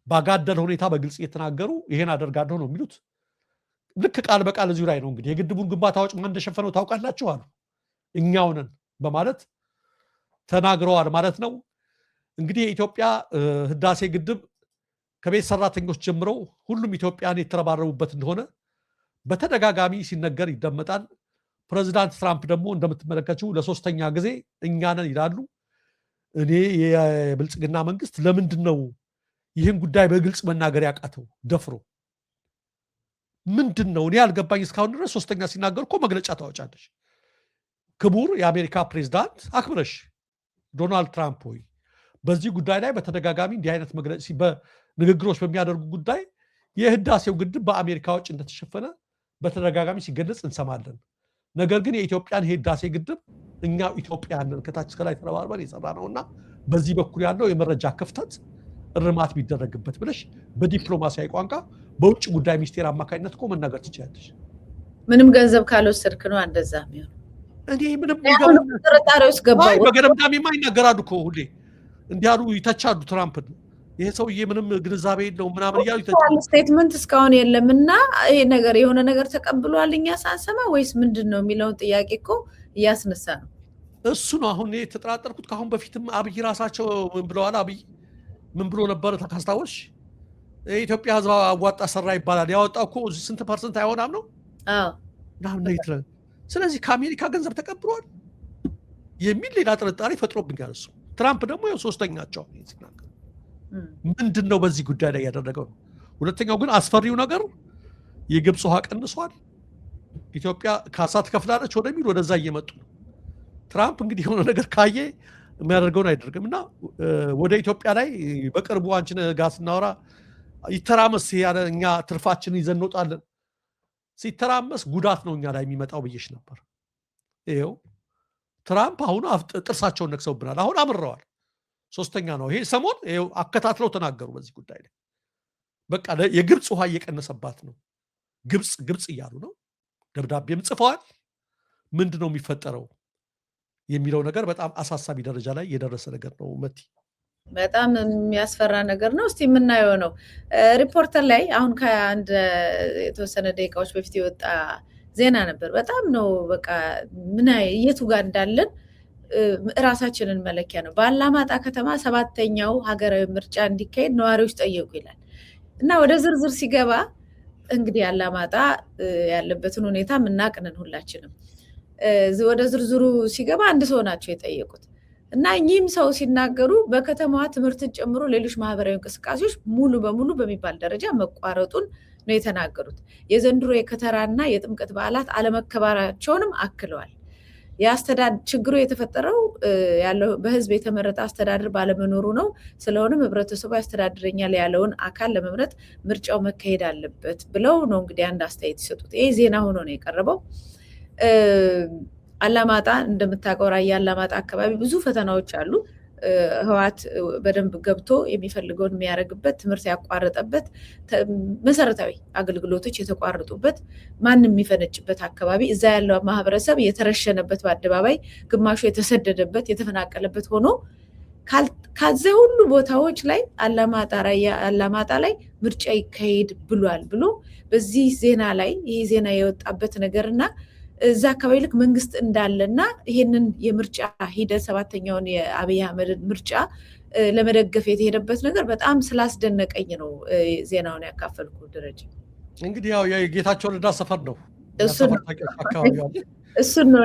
ባጋደለ ሁኔታ በግልጽ እየተናገሩ ይሄን አደርጋለሁ ነው የሚሉት። ልክ ቃል በቃል እዚሁ ላይ ነው እንግዲህ የግድቡን ግንባታ ወጪ ማን እንደሸፈነው ታውቃላችሁ አሉ። እኛው ነን በማለት ተናግረዋል ማለት ነው። እንግዲህ የኢትዮጵያ ህዳሴ ግድብ ከቤት ሰራተኞች ጀምረው ሁሉም ኢትዮጵያን የተረባረቡበት እንደሆነ በተደጋጋሚ ሲነገር ይደመጣል። ፕሬዚዳንት ትራምፕ ደግሞ እንደምትመለከቱ ለሶስተኛ ጊዜ እኛ ነን ይላሉ። እኔ የብልጽግና መንግስት ለምንድን ነው ይህን ጉዳይ በግልጽ መናገር ያቃተው? ደፍሮ ምንድን ነው? እኔ ያልገባኝ እስካሁን ድረስ ሶስተኛ ሲናገር እኮ መግለጫ ታወጫለሽ። ክቡር የአሜሪካ ፕሬዝዳንት አክብረሽ ዶናልድ ትራምፕ ሆይ በዚህ ጉዳይ ላይ በተደጋጋሚ እንዲህ አይነት ንግግሮች በሚያደርጉ ጉዳይ የህዳሴው ግድብ በአሜሪካ ወጪ እንደተሸፈነ በተደጋጋሚ ሲገለጽ እንሰማለን። ነገር ግን የኢትዮጵያን ህዳሴ ግድብ እኛው ኢትዮጵያውያን ከታች እስከላይ ተረባርበን የሰራ ነውና በዚህ በኩል ያለው የመረጃ ክፍተት እርማት ቢደረግበት ብለሽ በዲፕሎማሲያዊ ቋንቋ በውጭ ጉዳይ ሚኒስቴር አማካኝነት እኮ መናገር ትችላለሽ። ምንም ገንዘብ ካልወሰድክ ነው እንደዛ የሚሆን። እኔ ምንም ጥርጣሬ ውስጥ ገባሁ። በገደምዳሜማ ይናገራሉ እኮ ሁሌ እንዲያሉ ይተቻሉ ትራምፕን። ይሄ ሰውዬ ምንም ግንዛቤ የለውም ምናምን እያሉ ይተቻሉ። ስቴትመንት እስካሁን የለምና ይሄ ነገር የሆነ ነገር ተቀብሏል እኛ ሳንሰማ ወይስ ምንድን ነው የሚለውን ጥያቄ እኮ እያስነሳ ነው። እሱ ነው አሁን የተጠራጠርኩት። ከአሁን በፊትም አብይ ራሳቸው ምን ብለዋል? አብይ ምን ብሎ ነበረ ካስታወስሽ? የኢትዮጵያ ህዝብ አዋጣ ሰራ ይባላል። ያወጣው እኮ ስንት ፐርሰንት አይሆናም ነው? አዎ። ስለዚህ ከአሜሪካ ገንዘብ ተቀብሏል የሚል ሌላ ጥርጣሬ ፈጥሮብኛል እሱ። ትራምፕ ደግሞ ያው ሶስተኛቸው ሲናገር ምንድን ነው በዚህ ጉዳይ ላይ ያደረገው ነው። ሁለተኛው ግን አስፈሪው ነገር የግብፅ ውሃ ቀንሷል፣ ኢትዮጵያ ካሳ ትከፍላለች ወደሚል ወደዛ እየመጡ ነው። ትራምፕ እንግዲህ የሆነ ነገር ካየ የሚያደርገውን አይደርግም እና ወደ ኢትዮጵያ ላይ በቅርቡ አንቺን ጋር ስናወራ ይተራመስ ያለ እኛ ትርፋችንን ይዘን እንወጣለን። ሲተራመስ ጉዳት ነው እኛ ላይ የሚመጣው ብዬሽ ነበር። ይኸው ትራምፕ አሁን ጥርሳቸውን ነክሰውብናል። አሁን አምረዋል። ሶስተኛ ነው ይሄ ሰሞን ይኸው አከታትለው ተናገሩ በዚህ ጉዳይ ላይ። በቃ የግብፅ ውሃ እየቀነሰባት ነው፣ ግብፅ እያሉ ነው። ደብዳቤም ጽፈዋል። ምንድን ነው የሚፈጠረው የሚለው ነገር በጣም አሳሳቢ ደረጃ ላይ የደረሰ ነገር ነው። መቲ በጣም የሚያስፈራ ነገር ነው። እስቲ የምናየው ነው። ሪፖርተር ላይ አሁን ከአንድ የተወሰነ ደቂቃዎች በፊት የወጣ ዜና ነበር። በጣም ነው በቃ ምን የቱ ጋር እንዳለን ራሳችንን መለኪያ ነው። በአላማጣ ከተማ 7ኛው ሀገራዊ ምርጫ እንዲካሄድ ነዋሪዎች ጠየቁ ይላል እና ወደ ዝርዝር ሲገባ እንግዲህ አላማጣ ያለበትን ሁኔታ የምናቅንን ሁላችንም። ወደ ዝርዝሩ ሲገባ አንድ ሰው ናቸው የጠየቁት እና እኚህም ሰው ሲናገሩ በከተማዋ ትምህርትን ጨምሮ ሌሎች ማህበራዊ እንቅስቃሴዎች ሙሉ በሙሉ በሚባል ደረጃ መቋረጡን ነው የተናገሩት። የዘንድሮ የከተራና የጥምቀት በዓላት አለመከበራቸውንም አክለዋል። ችግሩ የተፈጠረው ያለው በህዝብ የተመረጠ አስተዳደር ባለመኖሩ ነው። ስለሆነም ህብረተሰቡ ያስተዳድረኛል ያለውን አካል ለመምረጥ ምርጫው መካሄድ አለበት ብለው ነው እንግዲህ አንድ አስተያየት የሰጡት። ይህ ዜና ሆኖ ነው የቀረበው። አላማጣ እንደምታውቀው ራያ አላማጣ አካባቢ ብዙ ፈተናዎች አሉ። ህወሓት በደንብ ገብቶ የሚፈልገውን የሚያደርግበት፣ ትምህርት ያቋረጠበት፣ መሰረታዊ አገልግሎቶች የተቋረጡበት፣ ማንም የሚፈነጭበት አካባቢ፣ እዛ ያለው ማህበረሰብ የተረሸነበት፣ በአደባባይ ግማሹ የተሰደደበት የተፈናቀለበት ሆኖ ከዚያ ሁሉ ቦታዎች ላይ አላማጣ ላይ ምርጫ ይካሄድ ብሏል ብሎ በዚህ ዜና ላይ ይህ ዜና የወጣበት ነገርና እዛ አካባቢ ልክ መንግስት እንዳለና ይሄንን የምርጫ ሂደት 7ኛውን የአብይ አህመድን ምርጫ ለመደገፍ የተሄደበት ነገር በጣም ስላስደነቀኝ ነው ዜናውን ያካፈልኩ። ደረጃ እንግዲህ ያው የጌታቸው ረዳ ሰፈር ነው እሱን ነው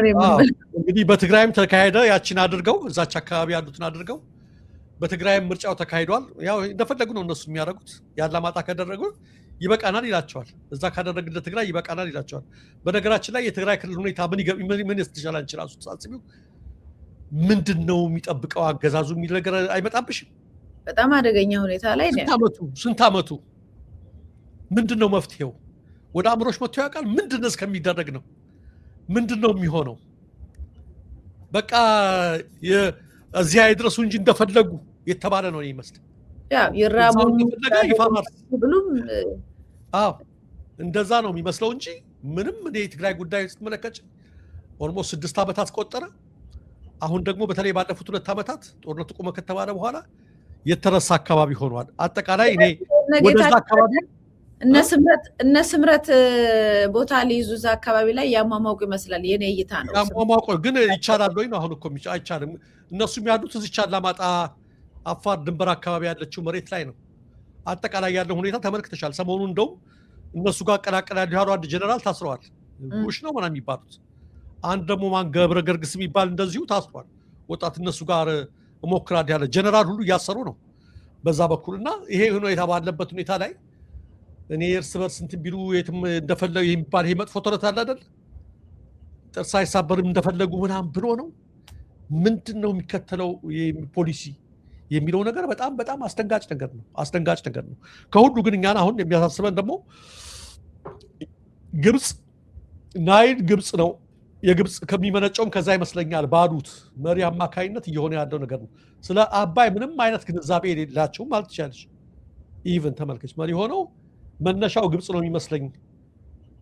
እንግዲህ በትግራይም ተካሄደ። ያችን አድርገው እዛች አካባቢ ያሉትን አድርገው በትግራይም ምርጫው ተካሂዷል። ያው እንደፈለጉ ነው እነሱ የሚያደርጉት። ያላማጣ ካደረጉ ይበቃናል ይላቸዋል፣ እዛ ካደረግለት ትግራይ ይበቃናል ይላቸዋል። በነገራችን ላይ የትግራይ ክልል ሁኔታ ምን ያስተሻል? አንቺ ራሱ ተሳስቢው ምንድን ነው የሚጠብቀው አገዛዙ የሚል ነገር አይመጣብሽም? በጣም አደገኛ ሁኔታ ላይ ነው። ስንት ዓመቱ ምንድን ነው መፍትሄው? ወደ አእምሮሽ መጥቶ ያውቃል? ምንድን ነው እስከሚደረግ ነው? ምንድን ነው የሚሆነው? በቃ እዚያ ይድረሱ እንጂ እንደፈለጉ የተባለ ነው ይመስል። ያው ይራቡ ብሉም እንደዛ ነው የሚመስለው እንጂ ምንም እኔ የትግራይ ጉዳይ ስትመለከች ኦልሞስት 6 ዓመት አስቆጠረ። አሁን ደግሞ በተለይ ባለፉት 2 ዓመታት ጦርነቱ ቆመ ከተባለ በኋላ የተረሳ አካባቢ ሆኗል። አጠቃላይ እኔ ወደዛ አካባቢ እነ ስምረት ቦታ ሊይዙ እዛ አካባቢ ላይ ያሟሟቁ ይመስላል። የኔ እይታ ነው። ያሟሟቁ ግን ይቻላል ወይ ነው? አሁን እኮ አይቻልም። እነሱም ያሉት እዚች አላማጣ አፋር ድንበር አካባቢ ያለችው መሬት ላይ ነው። አጠቃላይ ያለው ሁኔታ ተመልክተሻል። ሰሞኑ እንደውም እነሱ ጋር ቀላቀላሉ ያሉ አንድ ጀነራል ታስረዋል። ጉሽ ነው ምናምን የሚባሉት። አንድ ደግሞ ማን ገብረ ገርግስ የሚባል እንደዚሁ ታስሯል። ወጣት እነሱ ጋር እሞክራለሁ ያለ ጀነራል ሁሉ እያሰሩ ነው በዛ በኩል እና ይሄ ሁኔታ ባለበት ሁኔታ ላይ እኔ እርስ በርስ እንትን ቢሉ የትም እንደፈለጉ የሚባል ይሄ መጥፎ ተረት አለ አይደል? ጥርስ አይሳበርም እንደፈለጉ ምናምን ብሎ ነው። ምንድን ነው የሚከተለው ፖሊሲ የሚለው ነገር በጣም በጣም አስደንጋጭ ነገር ነው። ከሁሉ ግን እኛን አሁን የሚያሳስበን ደግሞ ግብፅ ናይል ግብፅ ነው። የግብፅ ከሚመነጨውም ከዛ ይመስለኛል ባሉት መሪ አማካይነት እየሆነ ያለው ነገር ነው። ስለ አባይ ምንም አይነት ግንዛቤ የሌላቸውም ማለት ትችላለች። ኢቨን ተመልከች፣ መሪ ሆነው መነሻው ግብፅ ነው የሚመስለኝ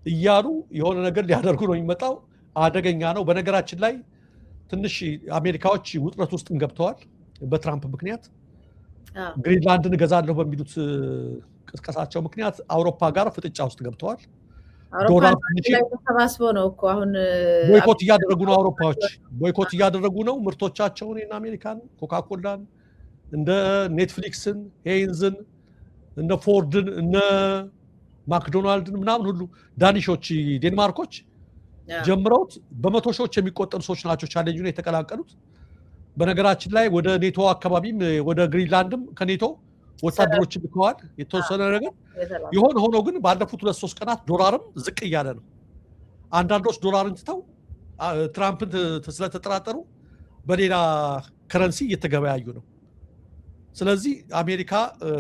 እያሉ የሆነ ነገር ሊያደርጉ ነው የሚመጣው። አደገኛ ነው። በነገራችን ላይ ትንሽ አሜሪካዎች ውጥረት ውስጥ ገብተዋል በትራምፕ ምክንያት። ግሪንላንድን እገዛለሁ በሚሉት ቅስቀሳቸው ምክንያት አውሮፓ ጋር ፍጥጫ ውስጥ ገብተዋል። ተሰባስበው ነው እኮ አሁን ቦይኮት እያደረጉ ነው። አውሮፓዎች ቦይኮት እያደረጉ ነው ምርቶቻቸውን። እና አሜሪካን ኮካኮላን፣ እንደ ኔትፍሊክስን፣ ሄይንዝን፣ እነ ፎርድን፣ እነ ማክዶናልድን ምናምን ሁሉ ዳኒሾች፣ ዴንማርኮች ጀምረውት በመቶ ሺዎች የሚቆጠሩ ሰዎች ናቸው ቻሌንጁን የተቀላቀሉት። በነገራችን ላይ ወደ ኔቶ አካባቢም ወደ ግሪንላንድም ከኔቶ ወታደሮች ልከዋል የተወሰነ ነገር። የሆነ ሆኖ ግን ባለፉት 2-3 ቀናት ዶላርም ዝቅ እያለ ነው። አንዳንዶች ዶላርን ትተው ትራምፕን ስለተጠራጠሩ በሌላ ከረንሲ እየተገበያዩ ነው። ስለዚህ አሜሪካ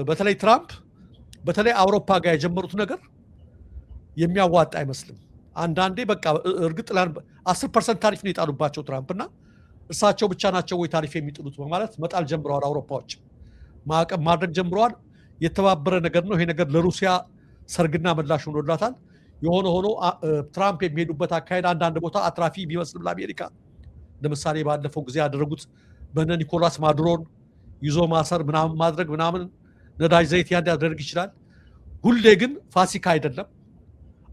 በተለይ ትራምፕ በተለይ አውሮፓ ጋር የጀመሩት ነገር የሚያዋጣ አይመስልም። አንዳንዴ በቃ እርግጥ 10% ታሪፍ ነው የጣሉባቸው ትራምፕ እና እርሳቸው ብቻ ናቸው ወይ ታሪፍ የሚጥሉት በማለት መጣል ጀምረዋል። አውሮፓዎች ማዕቀብ ማድረግ ጀምረዋል። የተባበረ ነገር ነው ይሄ ነገር። ለሩሲያ ሰርግና ምላሽ ሆኖላታል። የሆነ ሆኖ ትራምፕ የሚሄዱበት አካሄድ አንዳንድ ቦታ አትራፊ ቢመስልም ለአሜሪካ፣ ለምሳሌ ባለፈው ጊዜ ያደረጉት በነ ኒኮላስ ማዱሮን ይዞ ማሰር ምናምን ማድረግ ምናምን ነዳጅ ዘይት ያን ያደርግ ይችላል። ሁሌ ግን ፋሲካ አይደለም።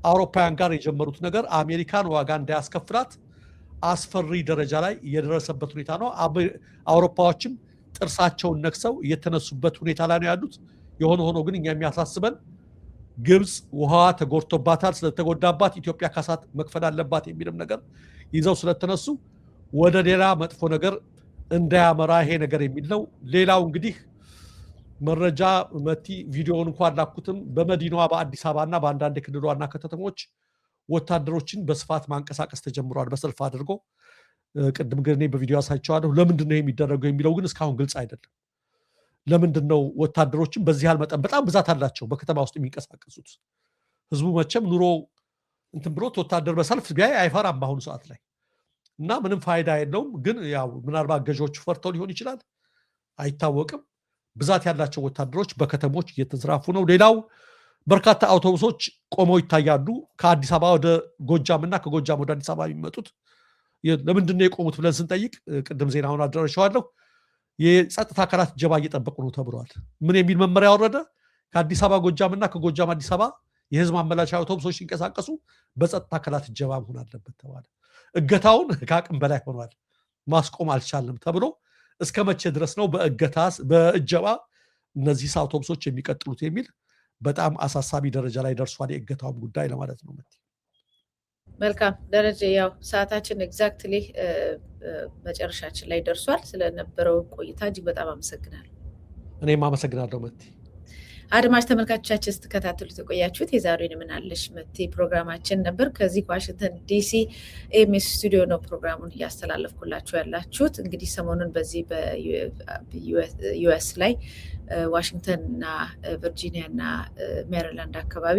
አውሮፓውያን ጋር የጀመሩት ነገር አሜሪካን ዋጋ እንዳያስከፍላት አስፈሪ ደረጃ ላይ የደረሰበት ሁኔታ ነው። አውሮፓዎችም ጥርሳቸውን ነክሰው የተነሱበት ሁኔታ ላይ ነው ያሉት። የሆነ ሆኖ ግን እኛ የሚያሳስበን ግብፅ ውሃዋ ተጎድቶባታል፣ ስለተጎዳባት ኢትዮጵያ ካሳት መክፈል አለባት የሚልም ነገር ይዘው ስለተነሱ ወደ ሌላ መጥፎ ነገር እንዳያመራ ይሄ ነገር የሚል ነው። ሌላው እንግዲህ መረጃ መቲ ቪዲዮውን እንኳን ላኩትም በመዲናዋ በአዲስ አበባ እና በአንዳንድ የክልል ዋና ከተሞች ወታደሮችን በስፋት ማንቀሳቀስ ተጀምሯል። በሰልፍ አድርጎ ቅድም ግን እኔ በቪዲዮ አሳይቼዋለሁ። ለምንድን ነው የሚደረገው የሚለው ግን እስካሁን ግልጽ አይደለም። ለምንድን ነው ወታደሮችን በዚህ ያህል መጠን በጣም ብዛት አላቸው በከተማ ውስጥ የሚንቀሳቀሱት? ህዝቡ መቼም ኑሮ እንትን ብሎት ወታደር በሰልፍ ቢያይ አይፈራም በአሁኑ ሰዓት ላይ እና ምንም ፋይዳ የለውም። ግን ያው ምናልባት ገዢዎቹ ፈርተው ሊሆን ይችላል፣ አይታወቅም። ብዛት ያላቸው ወታደሮች በከተሞች እየተንሰራፉ ነው። ሌላው በርካታ አውቶቡሶች ቆመው ይታያሉ። ከአዲስ አበባ ወደ ጎጃም እና ከጎጃም ወደ አዲስ አበባ የሚመጡት ለምንድን ነው የቆሙት ብለን ስንጠይቅ ቅድም ዜናውን አደረሻዋለሁ፣ የጸጥታ አካላት እጀባ እየጠበቁ ነው ተብሏል። ምን የሚል መመሪያ ወረደ? ከአዲስ አበባ ጎጃም እና ከጎጃም አዲስ አበባ የህዝብ ማመላለሻ አውቶቡሶች ሲንቀሳቀሱ በጸጥታ አካላት እጀባ መሆን አለበት ተባለ። እገታውን ከአቅም በላይ ሆኗል፣ ማስቆም አልቻልንም ተብሎ እስከ መቼ ድረስ ነው በእጀባ እነዚህ አውቶቡሶች የሚቀጥሉት የሚል በጣም አሳሳቢ ደረጃ ላይ ደርሷል የእገታውም ጉዳይ ለማለት ነው። መልካም ደረጃ፣ ያው ሰዓታችን ኤግዛክትሊ መጨረሻችን ላይ ደርሷል። ስለነበረው ቆይታ እጅግ በጣም አመሰግናለሁ። እኔም አመሰግናለሁ መቲ። አድማጭ ተመልካቾቻችን ስትከታተሉት የቆያችሁት የዛሬውን ምን አለሽ መቲ ፕሮግራማችን ነበር። ከዚህ ዋሽንግተን ዲሲ ኤምኤስ ስቱዲዮ ነው ፕሮግራሙን እያስተላለፍኩላችሁ ያላችሁት። እንግዲህ ሰሞኑን በዚህ በዩኤስ ላይ ዋሽንግተን እና ቨርጂኒያ እና ሜሪላንድ አካባቢ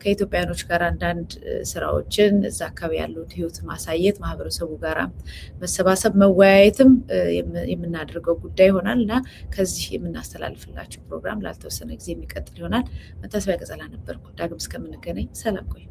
ከኢትዮጵያኖች ጋር አንዳንድ ስራዎችን እዛ አካባቢ ያለውን ህይወት ማሳየት፣ ማህበረሰቡ ጋር መሰባሰብ፣ መወያየትም የምናደርገው ጉዳይ ይሆናል እና ከዚህ የምናስተላልፍላችሁ ፕሮግራም ላልተወሰነ ጊዜ የሚቀጥል ይሆናል። መታሰቢያ ቀጸላ ነበርኩ። ዳግም እስከምንገናኝ ሰላም ቆዩ።